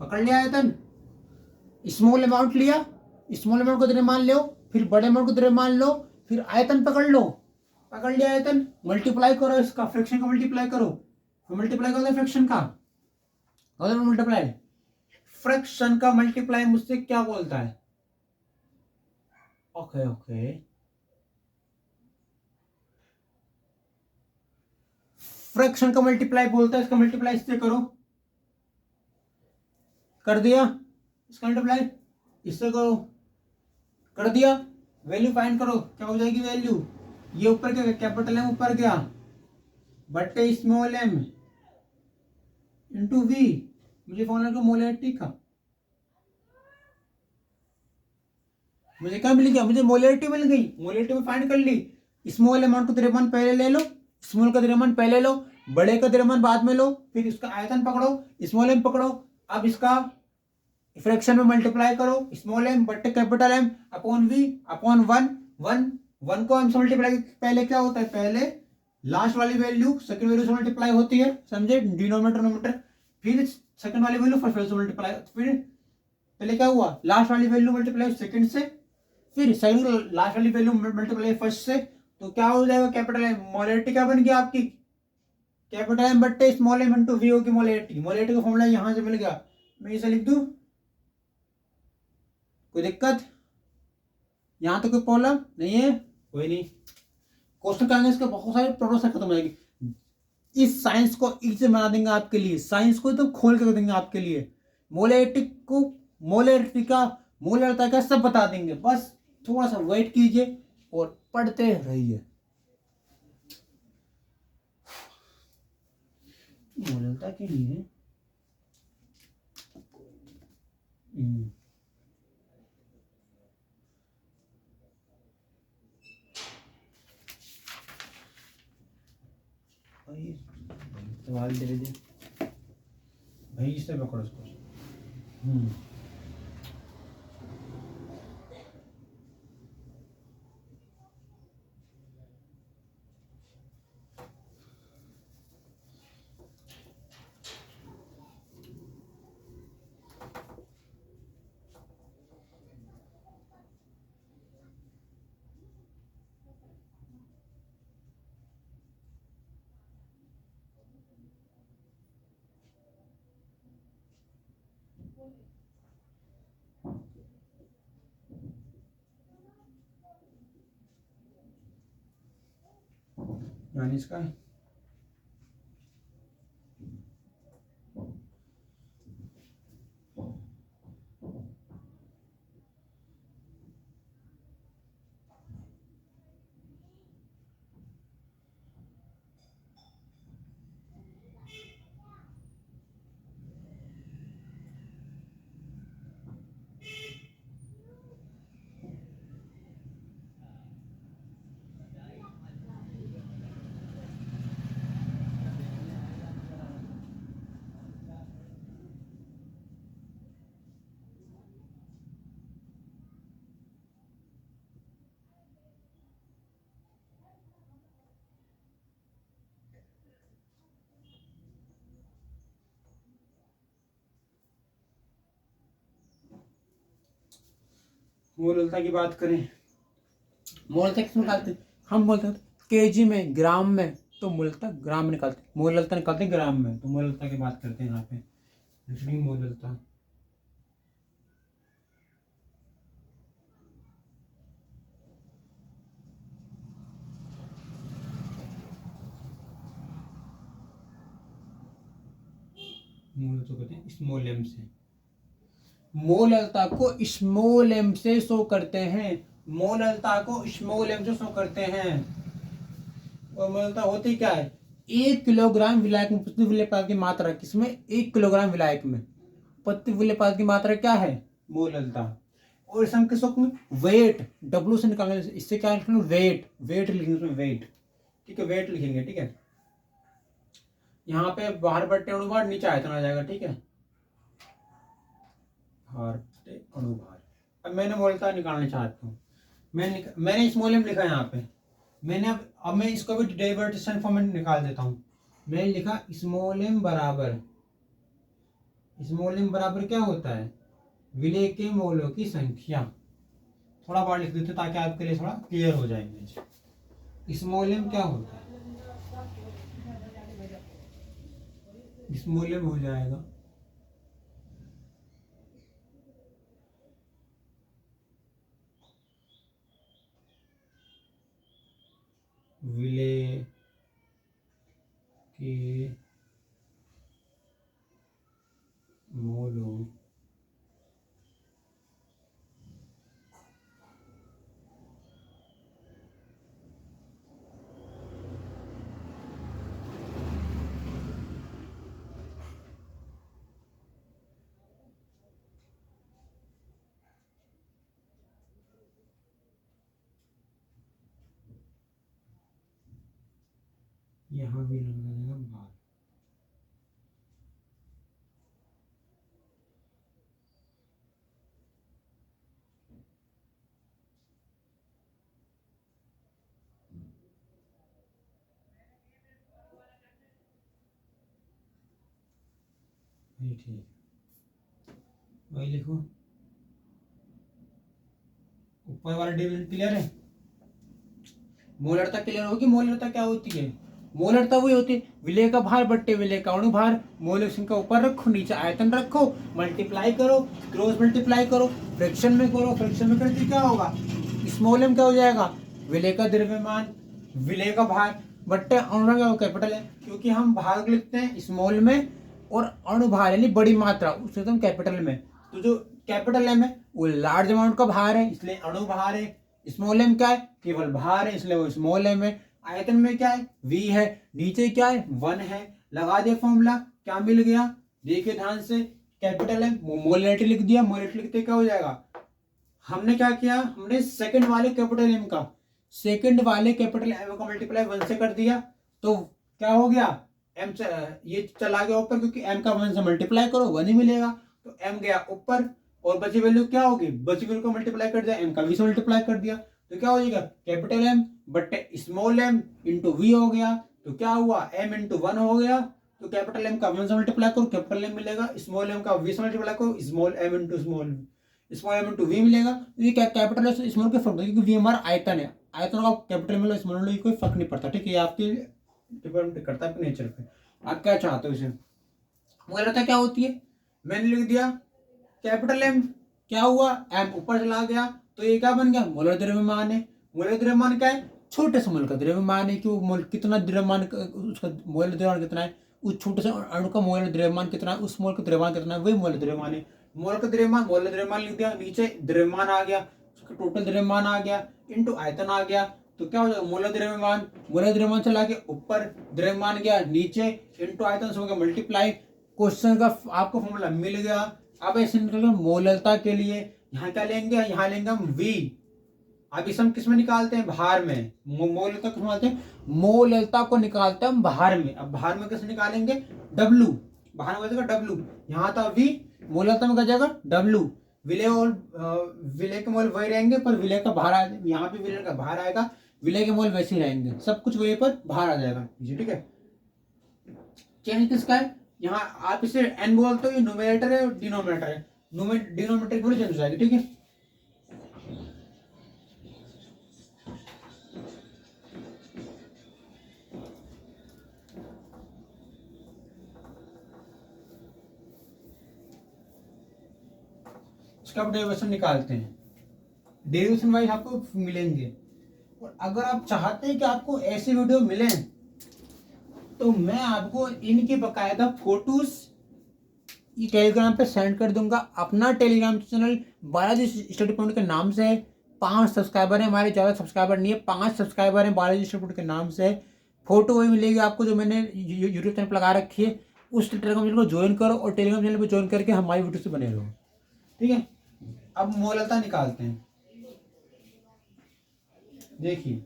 पकड़ लिया आयतन। स्मॉल अमाउंट लिया, स्मॉल अमाउंट को द्रव्यमान लो, फिर बड़े अमाउंट को द्रव्यमान लो, फिर आयतन पकड़ लो। पकड़ लिया आयतन, मल्टीप्लाई करो इसका, फ्रैक्शन का मल्टीप्लाई करो। मल्टीप्लाई करो फ्रैक्शन का, मल्टीप्लाई फ्रैक्शन का मल्टीप्लाई मुझसे क्या बोलता है? ओके ओके, फ्रैक्शन का मल्टीप्लाई बोलता है, इसका मल्टीप्लाई इससे करो। कर दिया, इसका मल्टीप्लाई इससे करो। कर दिया, वैल्यू फाइंड करो, क्या हो जाएगी वैल्यू? ये ऊपर क्या, कैपिटल एम ऊपर गया बट्टे स्मॉल एम इंटू वी। मुझे फॉर्मूला का मोलैरिटी का, मुझे क्या मिल गया? मुझे मोलैरिटी मिल गई। मोलैरिटी में फाइंड कर ली। स्मॉल अमाउंट का द्रव्यमान पहले ले लो, स्मॉल का द्रव्यमान पहले लो, बड़े का द्रव्यमान बाद में लो, फिर इसका आयतन पकड़ो, स्मॉल एम पकड़ो। अब इसका फ्रैक्शन में मल्टीप्लाई करो, स्मॉल एम बट्टे capital m upon v upon one. One को एम से मल्टीप्लाई, पहले क्या होता है? पहले लास्ट वाली वैल्यू सेकंड वैल्यू से मल्टीप्लाई होती है, समझे? Denominator nominator. फिर सेकंड वाली वैल्यू फर्स्ट वैल्यू से मल्टीप्लाई। फिर पहले क्या हुआ? लास्ट वाली वैल्यू मल्टीप्लाई सेकंड से, फिर सेकंड लास्ट वाली वैल्यू मल्टीप्लाई फर्स्ट से। तो क्या हो जाएगा? Capital M. मोलैरिटी क्या बन गया आपकी? कैपिटल एम बट्टे स्मॉल एम इंटू वी होगी मोलैरिटी। मोलैरिटी का फॉर्मूला यहां से मिल गया, मैं इसे लिख दूं, कोई दिक्कत? यहां तो कोई प्रॉब्लम नहीं है? कोई नहीं। क्वेश्चन का इसका बहुत सारे प्रॉब्लम खत्म हो जाएगी। इस साइंस को इजी बना देंगे आपके लिए, साइंस को तो खोल कर देंगे आपके लिए। मोलैरिटी को, मोलैरिटी का, मोलरता का सब बता देंगे। बस थोड़ा सा वेट कीजिए और पढ़ते रहिए। मोलरता के लिए सवाल दे दीजिए भाई, इससे पकड़ो इसको। यानी इसका मोललता की बात करें, मोललता किस निकालते हैं? हम बोलते हैं केजी में, ग्राम में, तो मोललता ग्राम में निकालते हैं, मोललता निकालते हैं ग्राम में। तो मोललता की बात करते हैं यहाँ पे, लिखनी मोललता। मोल तो कहते हैं स्मॉल एम से, मोललता को स्मॉल एम से शो करते हैं, मोललता को स्मॉल एम से शो करते हैं। और मोललता होती क्या है? 1 किलोग्राम विलायक में प्रति विलेय पदार्थ की मात्रा, किसमें? 1 किलोग्राम विलायक में प्रति विलेय पदार्थ की मात्रा क्या है? मोललता। और इसे हम किस वक्त में वेट, डब्ल्यू से निकालेंगे, इससे क्या लिखेंगे? वेट, वेट लिखेंगे उसमें, वेट, ठीक है, वेट लिखेंगे, ठीक है। यहाँ पे बाहर बट्टे अणुभार, नीचे आयतन आ जाएगा, ठीक है, भार बट्टे अणुभार। अब मैंने मोललता निकालना चाहता हूँ, मैंने इस मोल में लिखा है यहाँ पे, मैंने अब मैं इसको भी डेरिवेटिव फॉर्म में निकाल देता हूँ। मैंने लिखा स्मॉल एम बराबर, स्मॉल एम बराबर क्या होता है? विलेय के मोलों की संख्या। थोड़ा बार लिख देते ताकि आपके लिए थोड़ा क्लियर हो जाएंगे। स्मॉल एम क्या होता है? स्मॉल एम हो जाएगा विलेय के मोलों यहाँ भी लग जाएगा भार। ठीक, वही लिखो, ऊपर वाला डिवीजन क्लियर है? मोलरता क्लियर होगी? मोलरता क्या होती है? मोलरता वही होती है विलेय का भार बट्टे विलेय का अणुभार, मोल संख्या ऊपर रखो, नीचे आयतन रखो, मल्टीप्लाई करो, क्रॉस मल्टीप्लाई करो, फ्रैक्शन में करो, फ्रैक्शन में करके क्या होगा? स्मॉल एम क्या हो जाएगा? विलेय का द्रव्यमान, विलेय का भार बट्टे अणुभार क्या कैपिटल है, क्योंकि हम भाग लिखते हैं स्मॉल में और अणुभार यानी बड़ी मात्रा उसे तो हम कैपिटल में। तो जो कैपिटल एम है वो लार्ज अमाउंट का भार है, इसलिए अणुभार है। स्मॉल एम क्या है? केवल भार है, इसलिए वो स्मॉल एम है। आयतन में क्या है? v है, नीचे क्या है? 1 है। लगा दिया फॉर्मूला, क्या मिल गया? देखिए ध्यान से, कैपिटल एम मोलरिटी लिख दिया, मोलरिटी लिखते क्या हो जाएगा? हमने क्या किया? हमने सेकंड वाले कैपिटल एम का मल्टीप्लाई 1 से कर दिया, तो क्या हो गया? एम ये चला गया ऊपर, क्योंकि एम का 1 से मल्टीप्लाई करो 1 ही मिलेगा, तो एम गया ऊपर, और बची वैल्यू क्या होगी? बची वैल्यू को मल्टीप्लाई कर दिया, एम का v से मल्टीप्लाई कर दिया, तो क्या हो जाएगा? कैपिटल एम बट्टे स्मॉल एम इंटू वी हो गया, तो क्या हुआ? एम इंटू 1 हो गया, तो कैपिटल एम का 1 से मल्टीप्लाई करो, कैपिटल एम मिलेगा, स्मॉल एम का v से मल्टीप्लाई करो, small m into small m into v मिलेगा। तो ये क्या कैपिटल है स्मॉल के फर्क, क्योंकि वी हमारा आयतन है, आयतन का कैपिटल मिलो स्मॉल मिलो कोई फर्क नहीं पड़ता, ठीक है, आपके डिपेंड करता है अपने नेचर पे, आप क्या चाहते हो इसे। मोलरता क्या होती है? मैंने लिख दिया कैपिटल एम, क्या हुआ? एम ऊपर चला गया, तो ये क्या बन गया? मोलर द्रव्यमान है। मोलर द्रव्यमान क्या है? छोटे से मोल का द्रव्यमान है, कि वो मोल कितना द्रव्यमान उसका मोलर द्रव्यमान कितना है, उस छोटे से अणु का मोलर द्रव्यमान कितना है, उस मोल का द्रव्यमान कितना है, वही मोलर द्रव्यमान है। मोल का द्रव्यमान, मोलर द्रव्यमान लिख दिया, नीचे द्रव्यमान आ गया, उसका टोटल द्रव्यमान आ गया, इनटू आयतन आ गया, तो क्या हो जाएगा? मोलर द्रव्यमान, मोलर द्रव्यमान चला गया ऊपर, द्रव्यमान गया नीचे, इनटू आयतन से हो गया मल्टीप्लाई, क्वेश्चन का आपको फॉर्मूला मिल गया। अब ऐसे निकल गया मोलरता के लिए, यहाँ क्या लेंगे? यहाँ लेंगे हम v। अब इसे हम किस में निकालते हैं? भार में। मोलरता को निकालते हैं, मोलरता को निकालते हैं हम भार में। अब भार में कैसे निकालेंगे? w, भार में जाएगा w, यहाँ था v, मोलरता में क्या जाएगा? w। विलेय और विलेय के मोल वही रहेंगे, पर विलेय का भार आ, यहाँ पे विलेय का भार आएगा, विलेय के मोल वैसे ही रहेंगे, सब कुछ वही पर भार आ जाएगा, ठीक है। चेंज किसका है? यहाँ आप इसे n बोलते हो, ये न्यूमरेटर है और डिनोमिनेटर है, डिनोमिनेटर बोले चेंज हो जाएगी, ठीक है। उसका आप डेरिवेशन निकालते हैं, डेरिवेशन वाइज आपको मिलेंगे। और अगर आप चाहते हैं कि आपको ऐसे वीडियो मिलें तो मैं आपको इनकी बकायदा फोटोज ये टेलीग्राम पे सेंड कर दूंगा। अपना Telegram channel Balaji study point के नाम से है। 5 सब्सक्राइबर है हमारे, ज़्यादा सब्सक्राइबर नहीं है, 5 सब्सक्राइबर हैं बालाजी स्टडी पॉइंट के नाम से। फोटो वही मिलेगी आपको जो मैंने यूट्यूब चैनल पर लगा रखी है। उस टेलीग्राम चैनल को ज्वाइन करो और टेलीग्राम चैनल पर ज्वाइन करके हमारी वीडियो से बने रहो, ठीक है। अब मोलता निकालते हैं। देखिए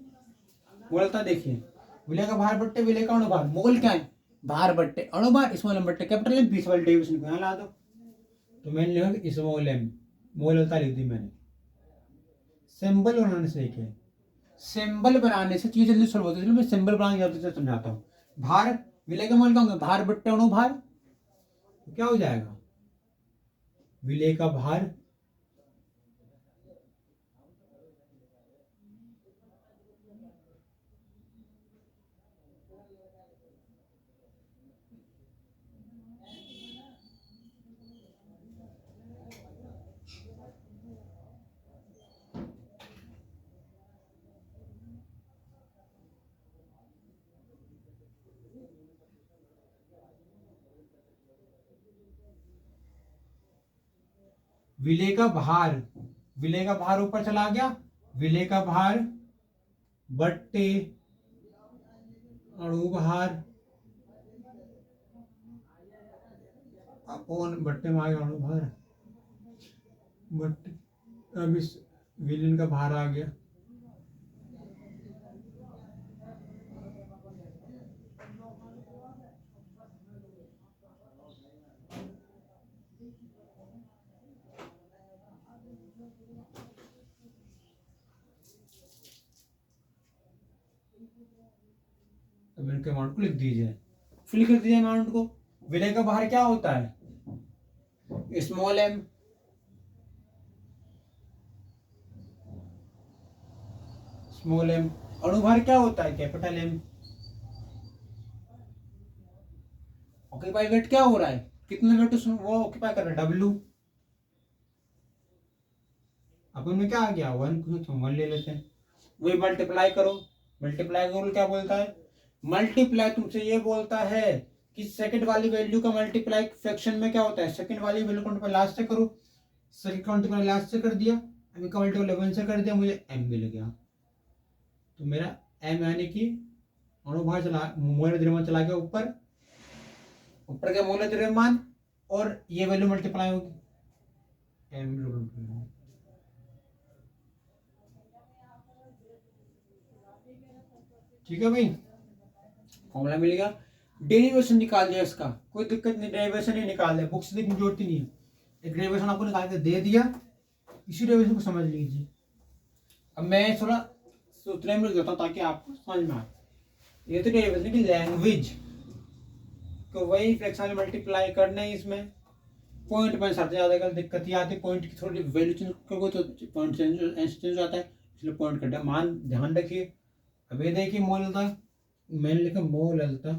मोलता, देखिए विलय का भार बट्टे विलय का अणुभार। मोल क्या है? भार बट्टे अणुभार, स्मॉल एम बट्टे कैपिटल एम, 20 वाले डेरिवेशन को यहाँ ला दो। तो मैंने लिखा स्मॉल एम, मोलता लिख दी मैंने। सिंबल बनाने से क्या है? सिंबल बनाने से चीज जल्दी सॉल्व होती है, मैं सिंबल बनाने जल्दी समझाता हूँ। भार विलय का मोल क्या होगा? भार बट्टे अणुभार। तो क्या हो जाएगा? विलय का भार विलय का भार, विलय का भार ऊपर चला गया, विलय का भार बट्टे अणुभार अपोन बट्टे में आ गया अणुभार बट्टे। अब इस विलेन का भार आ गया, अब इनके अमाउंट को लिख दीजिए, फिल कर दीजिए अमाउंट को। विलय का भार क्या होता है? Small M, small M. अणुभार क्या होता है? Capital M. ऑक्यूपाई वेट क्या हो रहा है? कितना वेट वो ऑक्यूपाई कर रहा है? डब्ल्यू। अपन में क्या आ गया? 1 तो 1 ले लेते हैं। वही मल्टीप्लाई करो, मल्टीप्लाई करो क्या बोलता है? मल्टीप्लाई तुमसे ये बोलता है कि सेकंड वाली वैल्यू का मल्टीप्लाई फ्रैक्शन में क्या होता है? सेकंड वाली वैल्यू काउंट पर लास्ट से करो। सेकंड काउंट पर लास्ट से कर दिया, अभी काउंट 11 से कर दिया, मुझे एम मिल गया। तो मेरा एम यानी कि अणुभार चला, मोलर द्रव्यमान चला गया ऊपर, ऊपर का मोलर द्रव्यमान और ये वैल्यू मल्टीप्लाई होगी एम। ठीक है भाई, फॉर्मूला मिल गया। डेरिवेशन निकाल दिया इसका, कोई दिक्कत नहीं, डेरिवेशन ही निकाल दिया, बुक्स देखने की जरूरत ही नहीं है। एक डेरिवेशन आपको निकाल के दे दिया, इसी डेरिवेशन को समझ लीजिए। अब मैं थोड़ा सूत्र में लिख देता हूँ ताकि आपको समझ में आए। ये तो डेरिवेशन की लैंग्वेज को वही फ्रैक्शन मल्टीप्लाई करने इसमें पॉइंट में सबसे ज्यादा दिक्कत ही आती है। पॉइंट की थोड़ी वैल्यू चेंज करोगे तो पॉइंट चेंज हो जाता है, इसलिए पॉइंट का मान ध्यान रखिए। अब ये देखिए मोलता, मैंने लिखा मोलता,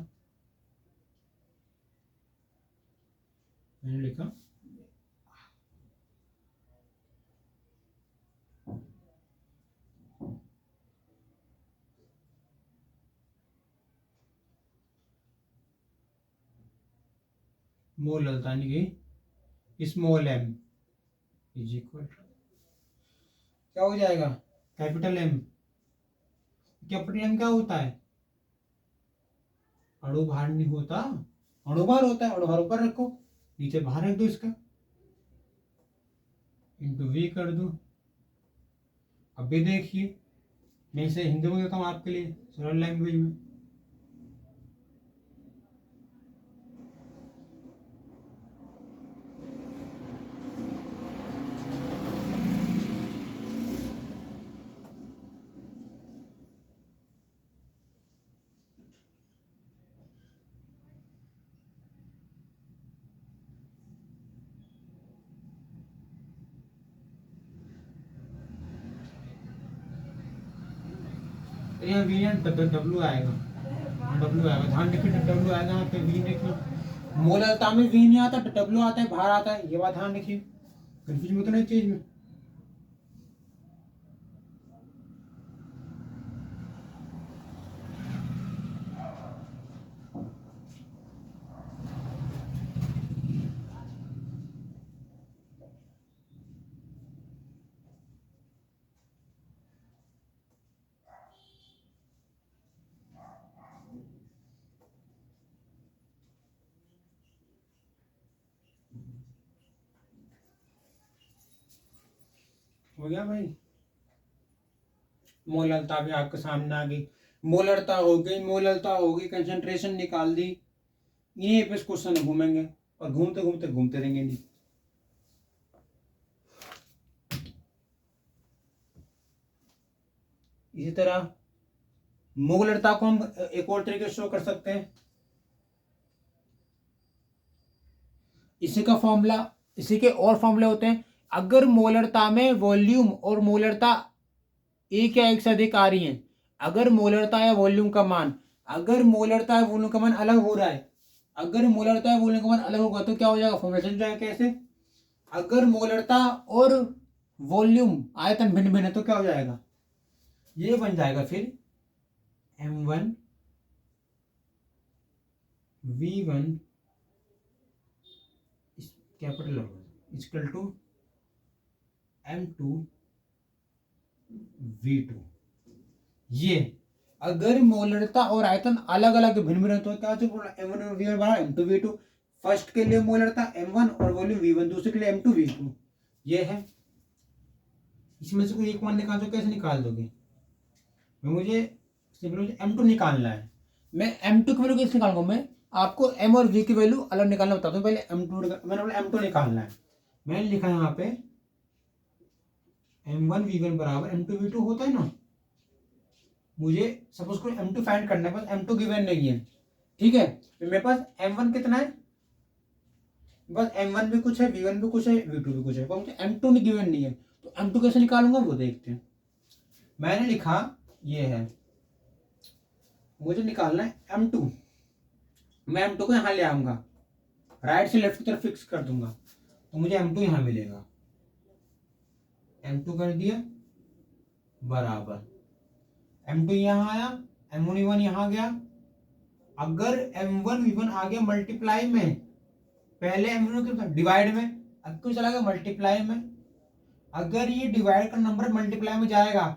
मैंने लिखा मोलता यानी कि स्मॉल एम इज इक्वल क्या हो जाएगा? Capital M. कैपिटल एम क्या होता है? अणुभार नहीं होता, अणुभार होता है। अणुभार ऊपर रखो, नीचे भार रख दो, इसका इंटू वी कर दो। अब ये देखिए, मैं इसे हिंदी में देता हूँ आपके लिए सरल लैंग्वेज में। यहाँ वी डब्ल्यू आएगा, डब्ल्यू आएगा, ध्यान रखिए डब्ल्यू आएगा यहाँ पे, वी देखना। मोलता में वी नहीं आता, डब्ल्यू आता है, भार आता है, ये बात ध्यान रखिए। कंफ्यूज मत होना इस चीज में। हो गया भाई, मोलरता भी आपके सामने आ गई, मोलरता हो गई, मोलरता हो गई, कंसंट्रेशन निकाल दी। यहीं पे क्वेश्चन घूमेंगे और घूमते घूमते घूमते रहेंगे नहीं। इसी तरह मोलरता को हम एक और तरीके से शो कर सकते हैं। इसी का फॉर्मूला, इसी के और फॉर्मूले होते हैं। अगर मोलरता में वॉल्यूम और मोलरता एक या एक से अधिक आ रही है, अगर मोलरता या वॉल्यूम का मान, अगर मोलरता या वॉल्यूम का मान अलग हो रहा है, अगर मोलरता या वॉल्यूम का मान अलग होगा तो क्या हो जाएगा, फॉर्मूला चल जाएगा कैसे। अगर मोलरता और वॉल्यूम आयतन भिन्न भिन्न है तो क्या हो जाएगा, ये बन जाएगा फिर M1 V1 capital equal to M2 V2। ये अगर मोलरता और आयतन अलग अलग भिन्न भिन्न तो क्या M1 V1 बराबर M2 V2। फर्स्ट के लिए मोलरता M1 और वॉल्यूम V1, दूसरे के लिए M2 V2। ये है, इसमें से कोई एक मान निकाल तो कैसे निकाल दोगे, मुझे सिंपल M2 निकालना है। मैं M2 की वैल्यू कैसे निकालूंगा, मैं आपको M और V की वैल्यू अलग निकालना बताता हूँ। पहले मैंने बोला M2 निकालना है, मैंने लिखा है यहाँ पे M1 V1 बराबर M2 V2 होता है ना। मुझे सपोज को M2 फाइंड करना है, बस M2 गिवन नहीं है, ठीक है। तो मेरे पास M1 कितना है, बस M1 भी कुछ है, V1 भी कुछ है, V2 भी कुछ है, मुझे M2 में गिवन नहीं है। तो M2 कैसे निकालूंगा वो देखते हैं। मैंने लिखा ये है, मुझे निकालना है M2। मैं M2 को यहाँ ले आऊंगा, राइट से लेफ्ट की तरफ फिक्स कर दूंगा तो मुझे M2 यहाँ मिलेगा। M2 कर दिया बराबर M2 यहाँ आया, M1 V1 यहाँ गया। अगर M1 V1 आ गया मल्टीप्लाई में, पहले M1 कितना डिवाइड में, अब क्यों चला गया मल्टीप्लाई में। अगर ये डिवाइड का नंबर मल्टीप्लाई में जाएगा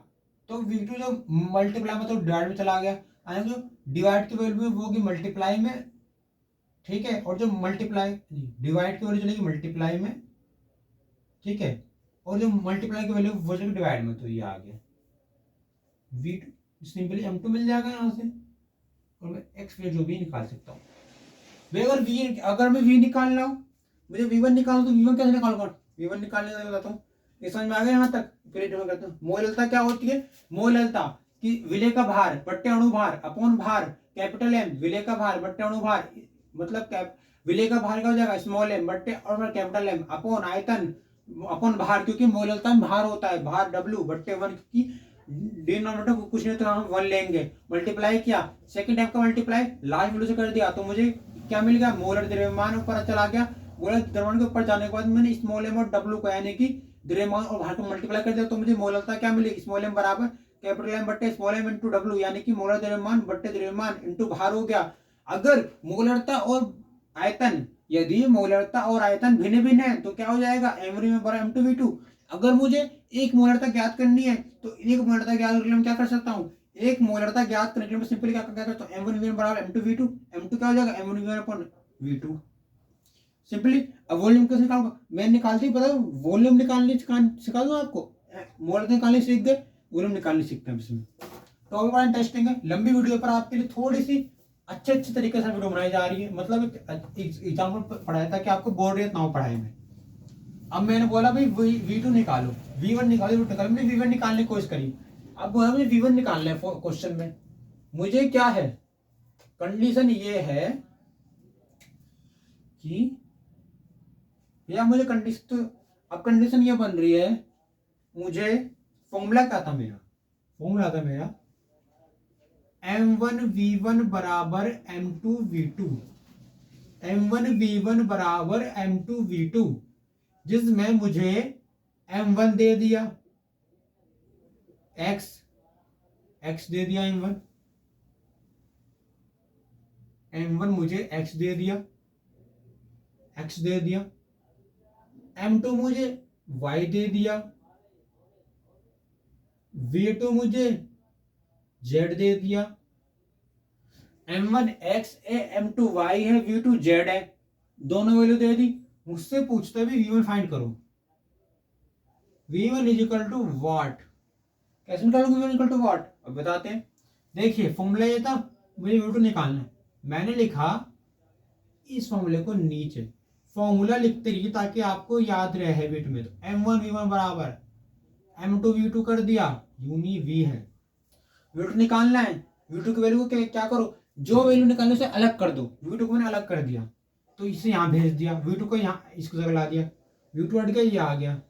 तो V2 जो मल्टीप्लाई में तो डिवाइड में चला गया, जो डिवाइड की वैल्यू वो होगी मल्टीप्लाई में, ठीक है। और जो मल्टीप्लाई डिवाइड की वैल्यू चलेगी मल्टीप्लाई में, ठीक है। और जो मल्टीप्लाई की वैल्यू वो चलेगी डिवाइड में, तो ये आ गया V2, सिंपली M2 मिल जाएगा यहाँ से, और मैं एक्स वैल्यू भी निकाल सकता हूँ। अगर मैं V निकालना हो, मुझे V1 निकालना, तो V1 कैसे निकालूंगा, V1 निकालने का बताता हूँ। ये समझ में आ गया यहाँ तक, फिर करता हूँ। मोलरता क्या होती है, मोलरता कि विलेय का भार बट्टे अणु भार अपॉन भार कैपिटल M, विलेय का भार बट्टे अणु भार, मतलब विलेय का भार क्या हो जाएगा स्मॉल m बट्टे और कैपिटल M अपॉन आयतन अपॉन भार, क्योंकि मोलरता में भार होता है, भार W बट्टे 1 की डिनोमिनेटर कुछ नहीं तो हम 1 लेंगे, मल्टीप्लाई किया, सेकंड टाइम का मल्टीप्लाई लास्ट वैल्यू से कर दिया, तो मुझे क्या मिल गया, मोलर द्रव्यमान ऊपर चला गया। मोलर द्रव्यमान के ऊपर जाने के बाद मैंने स्मॉल m और W को यानी कि द्रव्यमान और भार को मल्टीप्लाई कर दिया, तो मुझे मोलरता क्या मिली, स्मॉल m बराबर कैपिटल M बट्टे स्मॉल m इंटू W, यानी कि मोलर द्रव्यमान बट्टे द्रव्यमान इंटू भार हो गया। अगर मोलरता और आयतन, यदि मोलरता और आयतन भिन्न भिन्न है तो क्या हो जाएगा, M1 बराबर M2 V2। अगर मुझे एक मोलरता ज्ञात करनी है तो एक मोलरता ज्ञात करने में क्या कर सकता हूँ, एक मोलरता ज्ञात करने में सिंपली क्या करता हूँ, M1 V1 बराबर M2 V2, M2 क्या हो जाएगा M1 V1 upon V2 simply. अब वॉल्यूम कैसे निकालूंगा, मैं निकालते ही पता वॉल्यूम निकालने सिखा दूं आपको, मोलरता निकालने सीख गए, वॉल्यूम निकालने सीखते हैं इसमें। तो अभी बड़ा इंटरेस्टिंग है, लंबी वीडियो पर आपके लिए थोड़ी सी अच्छे तरीके से वीडियो बनाई जा रही है, मतलब एग्जाम्पल पढ़ाया था कि आपको बोरियत ना हो पढ़ाई में। अब मैंने बोला भाई V2 निकालो, V1 निकालो, मैंने V1 निकालने की कोशिश करी। अब बोला मुझे V1 निकालना है क्वेश्चन में, मुझे क्या है, कंडीशन ये है कि या मुझे कंडीशन, तो अब कंडीशन ये बन रही है, मुझे फॉर्मूला क्या था मेरा, फॉर्मूला था मेरा M1 V1 बराबर M2 V2, M1 V1 बराबर M2 V2, जिसमें मुझे m1 दे दिया, x दे दिया, m1 मुझे x दे दिया, m2 मुझे y दे दिया, v2 मुझे z दे दिया। m1 x है, m2 y है, v2 z है, दोनों वैल्यू दे दी। मुझसे पूछता भी v1 फाइंड करो। v1 is equal to what, कैसे निकालोगे v1 इक्वल टू वॉट, अब बताते हैं। देखिए फॉर्मूला ये था, मुझे v2 निकालना है, मैंने लिखा इस फॉर्मूले को नीचे, फॉर्मूला लिखते रहिए ताकि आपको याद रहे हैबिट में। तो m1 v1 बराबर m2 v2 कर दिया, यूनी v है, v2 निकालना है। v2 की वैल्यू को क्या करो, जो वैल्यू निकालने से अलग कर दो। v2 को मैंने अलग कर दिया तो इसे यहाँ भेज दिया, v2 को यहाँ इसको जगह ला दिया, v2 हट गया, ये आ गया,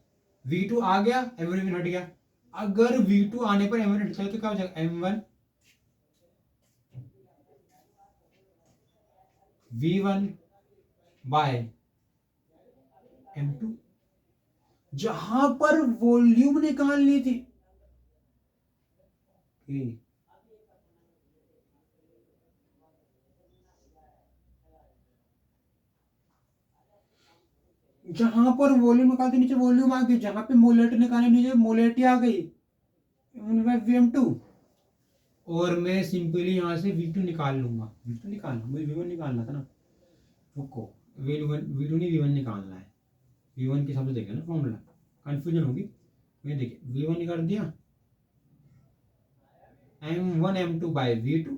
v2 आ गया, m1 हट गया। अगर v2 आने पर m1 हट जाए तो क्या हो जाएगा, m1 v1 बाय m2। जहां पर वॉल्यूम निकालनी थी, जहां पर वॉल्यूम निकालते नीचे वॉल्यूम आ गई, जहां पे मोलेटी निकालनी नीचे मोलेटी आ गई, m2। और मैं सिंपली यहां से v2 निकाल लूंगा, v2 निकालना, मुझे v1 निकालना था ना, रुको, v2 नहीं v1 निकालना है, v1 के हिसाब से देखें ना, फॉर्मूला कंफ्यूजन होगी। मैं देखिए v1 कर दिया, m1 m2 बाय v2,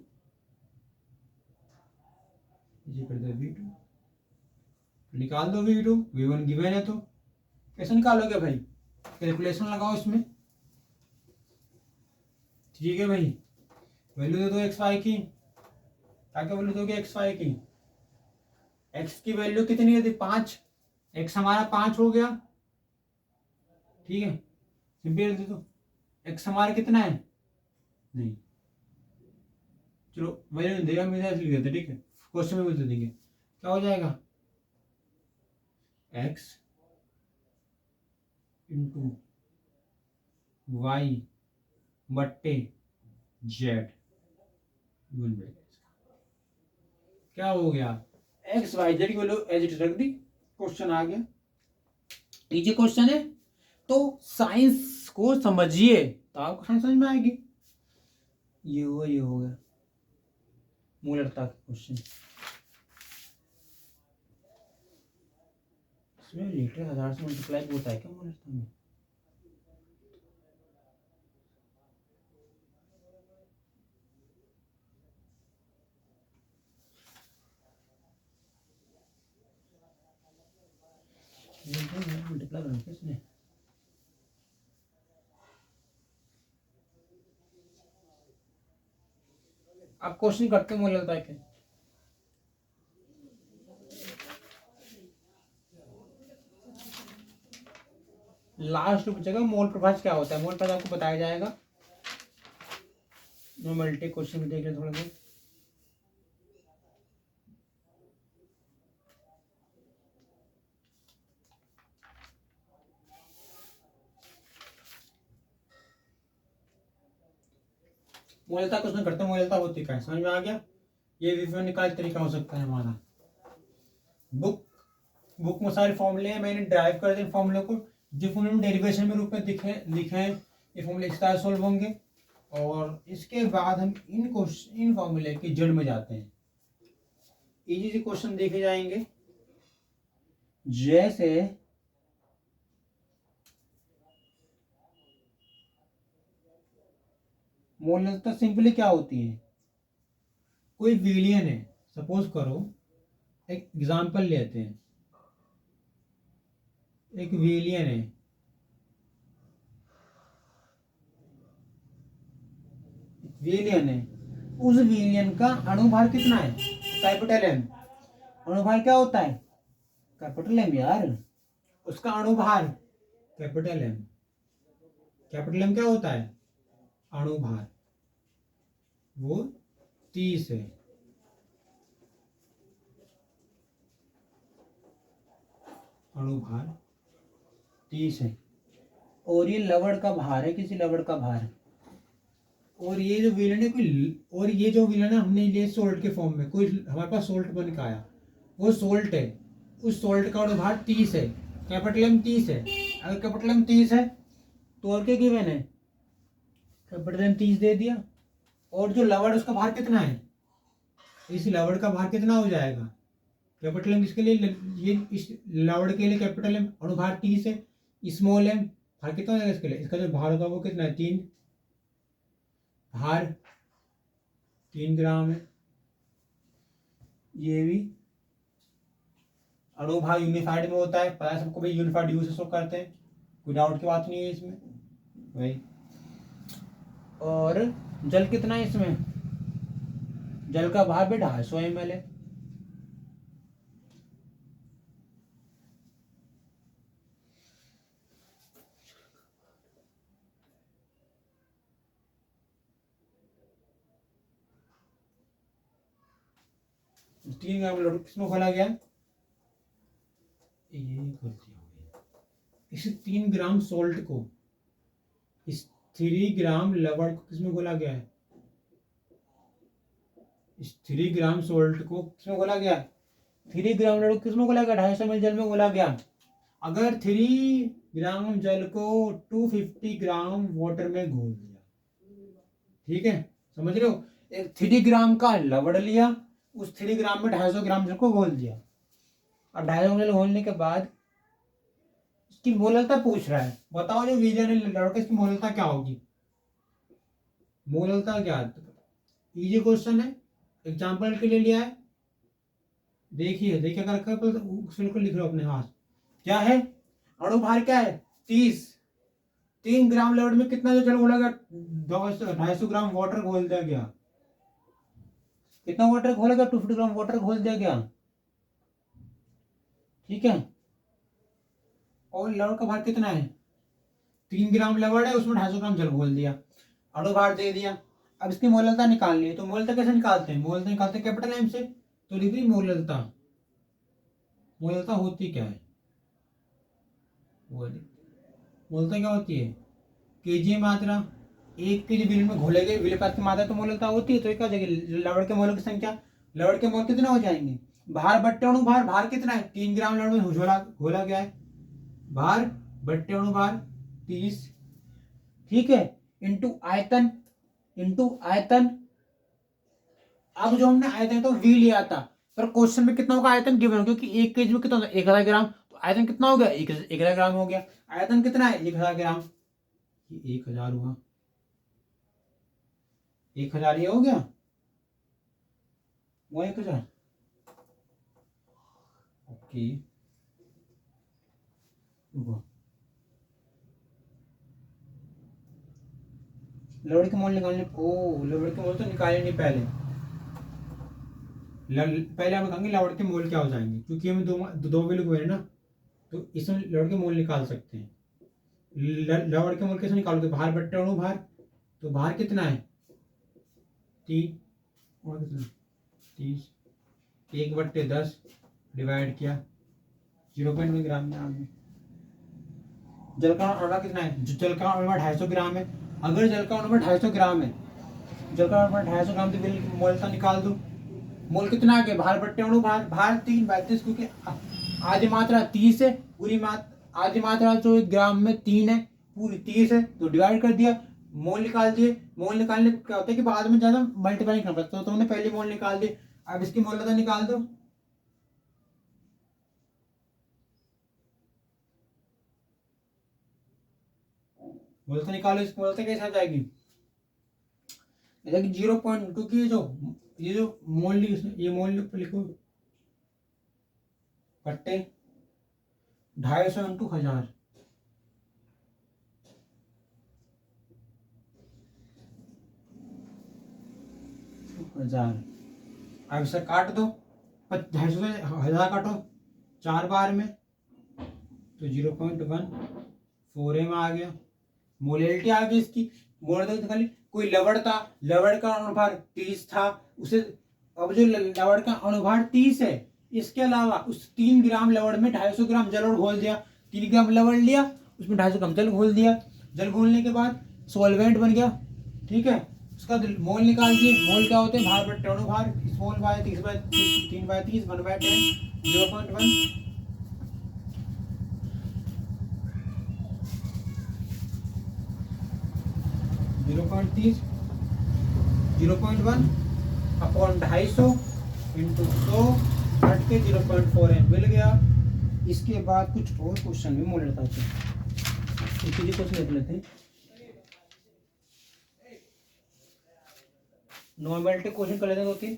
ये कर दिया v2, निकाल दो v2, v1 गिवन है तो कैसे निकालोगे भाई, कैलकुलेशन लगाओ इसमें, ठीक है भाई। वैल्यू दे दो एक्स वाई की, क्या क्या वैल्यू दोगे एक्स वाई की, एक्स की वैल्यू कितनी है, 5, एक्स हमारा 5 हो गया, ठीक है, सिंपल दे दो। एक्स हमारा कितना है, नहीं, चलो वैल्यू देगा, हम इधर लिख देते, ठीक है, क्वेश्चन में दे देंगे, क्या हो जाएगा, एक्स इंटू वाई बट्टे जेड, क्या हो गया, एक्स वाई जेड की वैल्यू एज इट रख दी, क्वेश्चन आ गया। इजी क्वेश्चन है, तो साइंस को समझिए तो आपको साइंस समझ में आएगी। ये हो गया मूलरता का क्वेश्चन। इसमें लीटर 1000 से मल्टीप्लाई होता है क्या मूलरता में, मल्टीप्लाई करना किसने, आप क्वेश्चन करते हो, मुझे लगता है कि लास्ट बचेगा मोल प्रभाज क्या होता है, मोल प्रभाज आपको बताया जाएगा। मल्टी क्वेश्चन भी देख ले थोड़ा बहुत, मोलता क्वेश्चन करते हैं, मोलता होती क्या है समझ में आ गया। ये विवरण निकाल तरीका हो सकता है हमारा, बुक में सारे फॉर्मूले हैं, मैंने ड्राइव कर दिए फॉर्मूले को, जो फॉर्मूले डेरिवेशन में रूप में लिखे हैं, ये फॉर्मूले इस तरह सोल्व होंगे। और इसके बाद हम इन फॉर्मूले की जड़ में जाते हैं, इजी से क्वेश्चन देखे जाएंगे। जैसे मोलता सिंपली क्या होती है, कोई विलियन है, सपोज करो, एक एग्जांपल लेते हैं, एक विलियन है, उस विलियन का अणुभार कितना है, कैपिटल एम। अणुभार क्या होता है, कैपिटल एम यार, उसका अणुभार कैपिटल एम, क्या होता है, अणुभार, वो 30 है। अणुभार 30 है, और ये लवड़ का भार है, किसी लवड़ का भार, और ये जो विलन है कोई, और ये जो विलन है हमने लिए सोल्ट के फॉर्म में, कोई हमारे पास सोल्ट बन के आया, वो सोल्ट है, उस सोल्ट का भार 30 है, कैपिटल एम 30 है। अगर कैपिटल एम 30 है तो और क्या गिवन है, कैपिटल एम 30 दे दिया, और जो लवड़ उसका भार कितना है, इस लवड़ का भार कितना हो जाएगा, कैपिटल एम किसके लिए, ये इस लवड़ के लिए कैपिटल एम अनुभार 30 है, स्मॉल एम भार कितना हो जाएगा इसके लिए, इसका जो भार होगा वो कितना है 3, भार 3 ग्राम है। ये भी अणुभार यूनिफाइड में होता है, पता है सबको भाई, यूनिफाइड यू से शो करते हैं, कोई डाउट की बात नहीं है इसमें भाई। और जल कितना है इसमें, जल का भार भी 250 ml है। तीन ग्राम लड्डू किसमें खोला गया, ये गलती हो गई, इस 3 ग्राम सोल्ट को, इस 3 ग्राम लवण को किसमें घोला गया है, इस 3 ग्राम सोल्ट को किसमें घोला गया, 3 ग्राम लड्डू किसमें घोला गया, 250 ml जल में घोला गया। अगर 3 ग्राम जल को 250 ग्राम वाटर में घोल दिया, ठीक है, समझ रहे हो, एक 3 ग्राम का लवड़ लिया, उस 3 ग्राम में 250 ग्राम जल को घोल दिया, और 250 ml घोलने के बाद इसकी मोललता पूछ रहा है, बताओ जो विजन है लड़का, इसकी मोललता क्या होगी, मोललता क्या है, इजी क्वेश्चन है, एग्जाम्पल के लिए लिया है, देखिए देखिए अगर बिल्कुल लिख लो अपने हाथ, क्या है, अणुभार क्या है 30, 3 ग्राम लवड़ में कितना जो जल घोला गया, 250 ग्राम वाटर घोल दिया गया, कितना वाटर घोला गया, 250 ग्राम वाटर घोल दिया गया, ठीक है। और लवड़ का भार कितना है, 3 ग्राम लवड़ है, उसमें 250 ग्राम जल घोल दिया, अणुभार दे दिया। अब इसकी मोललता निकालनी है, तो मोललता कैसे निकालते हैं, मोललता निकालते हैं कैपिटल एम से, तो लिख दी मोललता, मोललता होती क्या है, मोललता क्या होती है, केजी मात्रा, 1 केजी विलेन में घोले गए विलेन पदार्थ की मात्रा तो मोललता होती है, तो क्या हो जाएगी, लवड़ के मोलों की संख्या, लवड़ के मोल कितना हो जाएंगे, भार बट्टे अणु भार, भार कितना है 3 ग्राम लवड़ में घोला गया है, भार बट्टे अणु भार 30, ठीक है, इंटू आयतन, अब जो हमने आयतन तो वी लिया था, पर क्वेश्चन में कितना होगा आयतन गिवन, क्योंकि 1 केजी में कितना होगा 1000 ग्राम, तो आयतन कितना हो गया 1000 ग्राम हो गया, आयतन कितना है 1000 ग्राम, ये 1000 हुआ, 1000 ये हो गया, वो 1000, ओके, लवड़ के मोल निकालने, ओ लवड़ के मोल तो निकाले नहीं पहले, पहले हम कहेंगे लवड़ के मोल क्या हो जाएंगे, क्योंकि हमें दो वैल्यू हुए ना, तो इसमें लवड़ के मोल निकाल सकते हैं। लवड़ के मोल कैसे निकालोगे, भार बट्टे अणु भार, तो भार कितना है 3 और कितना 30, 1/10 डिवाइड किया 0.1 ग्राम में आ गया। जल का अणुभार कितना है, जल का अणुभार 250 ग्राम है, अगर जल का अणुभार 250 ग्राम है, जल का अणुभार 250 ग्राम तो मोलता निकाल दो, मोल कितना आ गया, भार बट्टे अणु भार, भार 3/32, क्योंकि आधी मात्रा 30 है, पूरी मात्रा आधी मात्रा जो ग्राम में 3 है, पूरी 30 है, तो डिवाइड कर दिया, मोल निकाल दिए। मोल निकालने क्या होता है कि बाद में ज्यादा मल्टीप्लाई नहीं करना पड़ता, तो तुमने पहले मोल निकाल दिए, अब इसकी मोलता निकाल दो, मोलता निकालो, इसकी मोलता कैसे आ जाएगी, जैसे कि 0. क्योंकि ये जो मोल ये मोल लिखो बट्टे 250 इंटू 1000, अब इसे काट दो, 250 से 1000 काटो 4 बार में, तो 0.14 आ गया, मोलैलिटी आ गई इसकी, मोलैलिटी निकाली। कोई लवड़ था, लवड़ का अणुभार 30 था, उसे अब जो लवड़ का अणुभार 30 है, इसके अलावा उस 3 ग्राम लवड़ में 250 ग्राम जल और घोल दिया, 3 ग्राम लवण लिया, उसमें 250 ग्राम जल घोल दिया, जल घोलने के बाद सॉल्वेंट बन गया, ठीक है। उसका मोल निकाल दिए, मोल क्या होते हैं, भार बट्टे अणु भार, स्मॉल बाय 3/30 1/10 0.1 0.30 0.1 अपॉन 250 इंटू 100 हट के 0.4 मिल गया। इसके बाद कुछ और क्वेश्चन भी मोल लेता हूँ, क्वेश्चन देख लेते हैं। नॉर्मलिटी क्वेश्चन कर लेते हैं 2-3,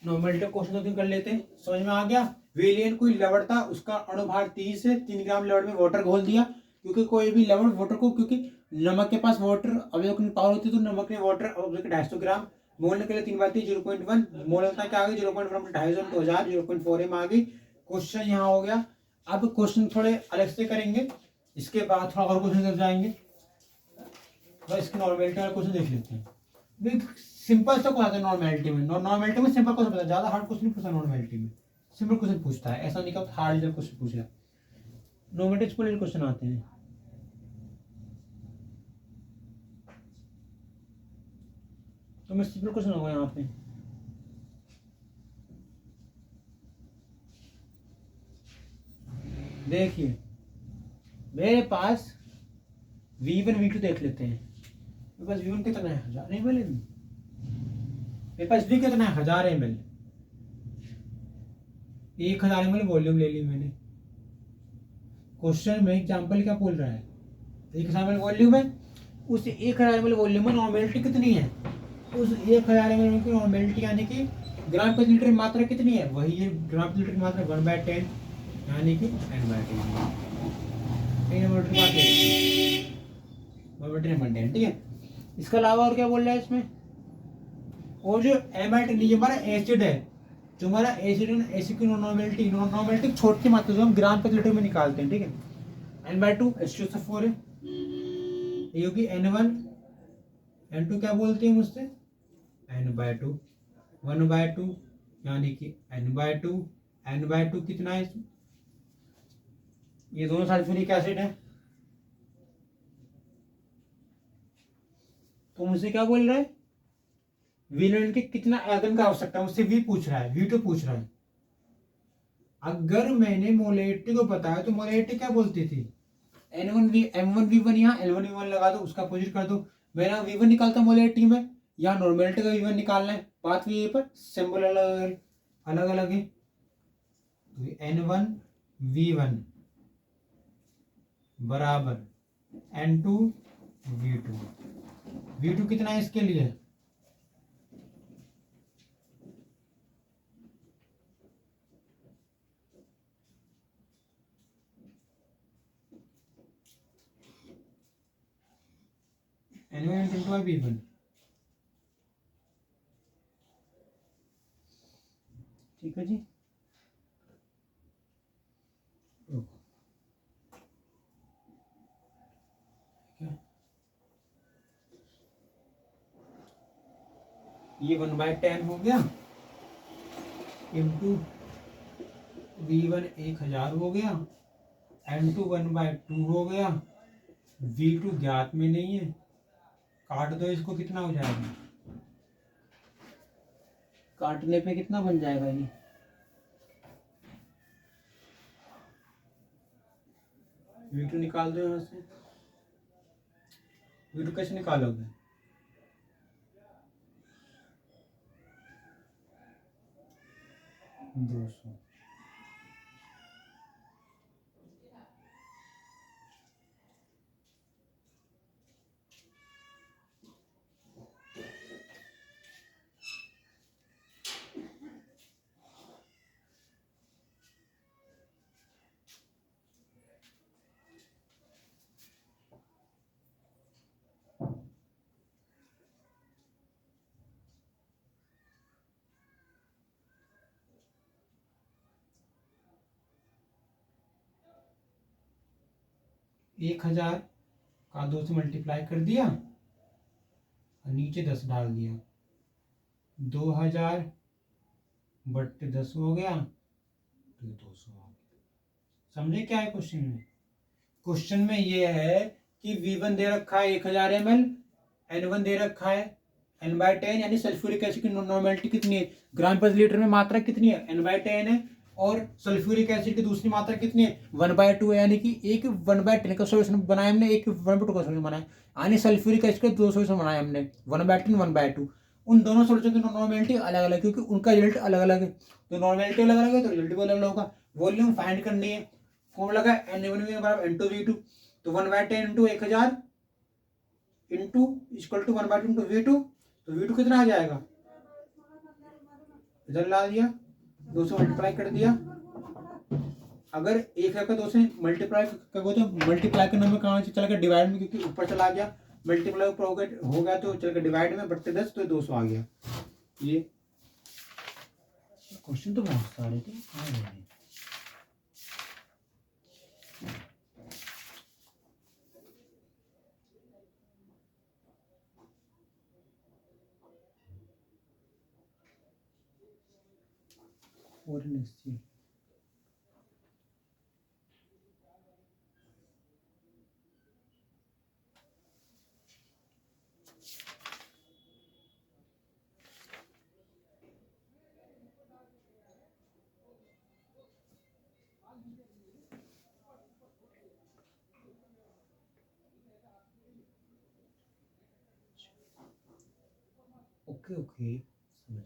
नॉर्मलिटी क्वेश्चन 2-3 कर लेते हैं। समझ में आ गया। वेलियन कोई लवण था, उसका अणुभार 30 है, 3 ग्राम लवण में वाटर घोल दिया, क्योंकि कोई भी लवण वाटर को, क्योंकि नमक के पास वाटर अवयव पावर होती है, तो नमक ने वाटर 250 ग्राम मोल निकले 3/30 0.1 मोल होता है, क्या आ गया 0.1 250 तो 1000 0.4 में आ गई। क्वेश्चन यहाँ हो गया। अब क्वेश्चन थोड़े अलग से करेंगे, इसके बाद थोड़ा और क्वेश्चन जाएंगे। बस इसकी नॉर्मलिटी वाला क्वेश्चन देख लेते हैं। सिंपल सा क्वेश्चन नॉर्मलिटी में, नॉर्मलिटी में सिंपल क्वेश्चन पूछता है, ज्यादा हार्ड क्वेश्चन नहीं पूछता नॉर्मलिटी में, सिंपल क्वेश्चन पूछता है, ऐसा नहीं कि हार्ड क्वेश्चन पूछ रहा है। नॉर्मलिटी क्वेश्चन आते हैं। तो मैं सिंपल क्वेश्चन होगा यहाँ पे, देखिए मेरे पास V1 V2 देख लेते हैं। मेरे पास V1 कितना है 1000 ml, मेरे पास V कितना है 1000 ml, 1000 ml वॉल्यूम ले ली मैंने। क्वेश्चन में एग्जांपल क्या बोल रहा है, 1000 ml वॉल्यूम है, उस 1000 ml वॉल्यूम में नॉर्मेलिटी कितनी है, उस 1000 ml की नॉर्मेलिटी यानी कि ग्राम प्रति लीटर की मात्रा कितनी है, वही है ग्राम प्रति लीटर की मात्रा 1/10 यानी कि n/10, ठीक है। इसके अलावा और क्या बोल रहा है इसमें, और जो एमाइड हमारा एसिड है, जो हमारा एसिड है, एसिड की नॉर्मेलिटी छोटी मात्रा जो हम ग्राम प्रति लीटर में निकालते हैं, ठीक है। n/2 H2SO4 है, ये होगी n1, n2 क्या बोलते हैं मुझसे n/2, 1/2 यानी कि n/2, n/2 कितना है इसमें, ये दोनों सल्फ्यूरिक एसिड है। तो मुझसे क्या बोल रहा है, विलेन के कितना आयतन का आवश्यकता है, मुझसे V पूछ रहा है, V2 पूछ रहा है। अगर मैंने मोलेरिटी को बताया तो मोलेरिटी क्या बोलती थी, M1V1 यहाँ L1V1 लगा दो, उसका अपोजिट कर दो। मैंने V1 निकालता मोलेरिटी में, यहाँ नॉर्मेलिटी का V1 निकालना है, बात भी पर सिंबल अलग अलग है। N1V1 बराबर N2V2, V2 कितना है इसके लिए, N1 into V1, ठीक है जी। ये 1/10 हो गया, इंटू V1 1000 हो गया, N2 1/2 हो गया, V2 ज्ञात में नहीं है, काट दो इसको, कितना हो जाएगा, काटने पे कितना बन जाएगा ये, V2 निकाल दो यहाँ से, V2 कैसे निकालोगे, 200, एक 1000 का 2 से मल्टीप्लाई कर दिया और नीचे 10 डाल दिया, 2000/10 हो गया, तो 200 हो गया। समझे क्या है क्वेश्चन में? क्वेश्चन में ये है कि V1 दे रखा है 1000 ml, N1 दे रखा है N/10, यानी सल्फ्यूरिक एसिड की नॉर्मेलिटी कितनी है, ग्राम पर लीटर में मात्रा कितनी है, N/10 है, और सल्फ्यूरिक एसिड की दूसरी मात्रा कितनी है, 1/2 है, यानी कि एक 1/10 का सॉल्यूशन बनाया हमने, एक 1/2 का सॉल्यूशन बनाया, यानी सल्फ्यूरिक एसिड के दो सॉल्यूशन बनाए हमने, 1/10 1/2। उन दोनों सॉल्यूशन की नॉर्मेलिटी अलग अलग, क्योंकि उनका रिजल्ट अलग अलग है, तो नॉर्मेलिटी अलग अलग है तो रिजल्ट भी अलग अलग होगा। वॉल्यूम फाइंड करनी है, फॉर्मूला का N1 बराबर N2V2, तो 1/10 into 1000 into equal to 1/2 into V2, तो V2 कितना आ जाएगा, इधर ला दिया, 2 से मल्टीप्लाई कर दिया। अगर 1 का 2 से मल्टीप्लाई करोगे तो मल्टीप्लाई करने में कहाँ से चला गया, डिवाइड में, क्योंकि ऊपर चला गया, मल्टीप्लाई ऊपर हो गया तो चल गया डिवाइड में, बट्टे 10 तो 200 आ गया। ये क्वेश्चन तो बहुत सारे थे, कहाँ गए? और निश्चित ओके ओके समझ गया।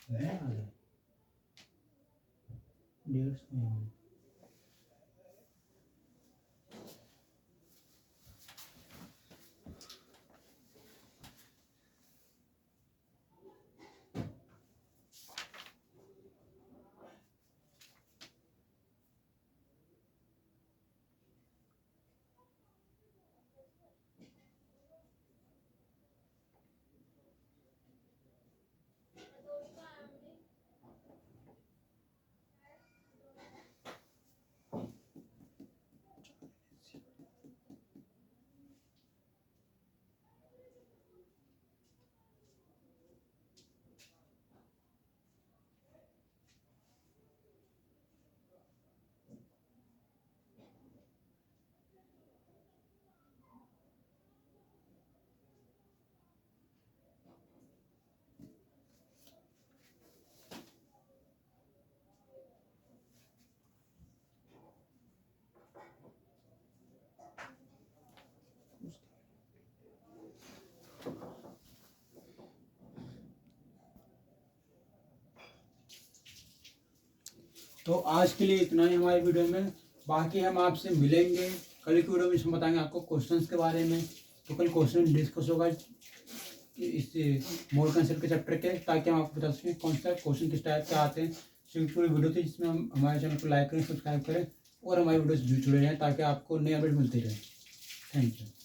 है आ रहा है 150 तो आज के लिए इतना ही हमारी वीडियो में, बाकी हम आपसे मिलेंगे कल की वीडियो में, इसमें बताएंगे आपको क्वेश्चंस के बारे में। तो कल क्वेश्चन डिस्कस होगा इस मोल कंसेप्ट के चैप्टर के, ताकि हम आपको बता सकें कौन सा क्वेश्चन किस टाइप के आते हैं। तो पूरी वीडियो थी जिसमें हम हमारे चैनल को लाइक करें, सब्सक्राइब करें और हमारी वीडियो से जुड़े रहें, ताकि आपको नए अपडेट मिलते रहे। Thank you.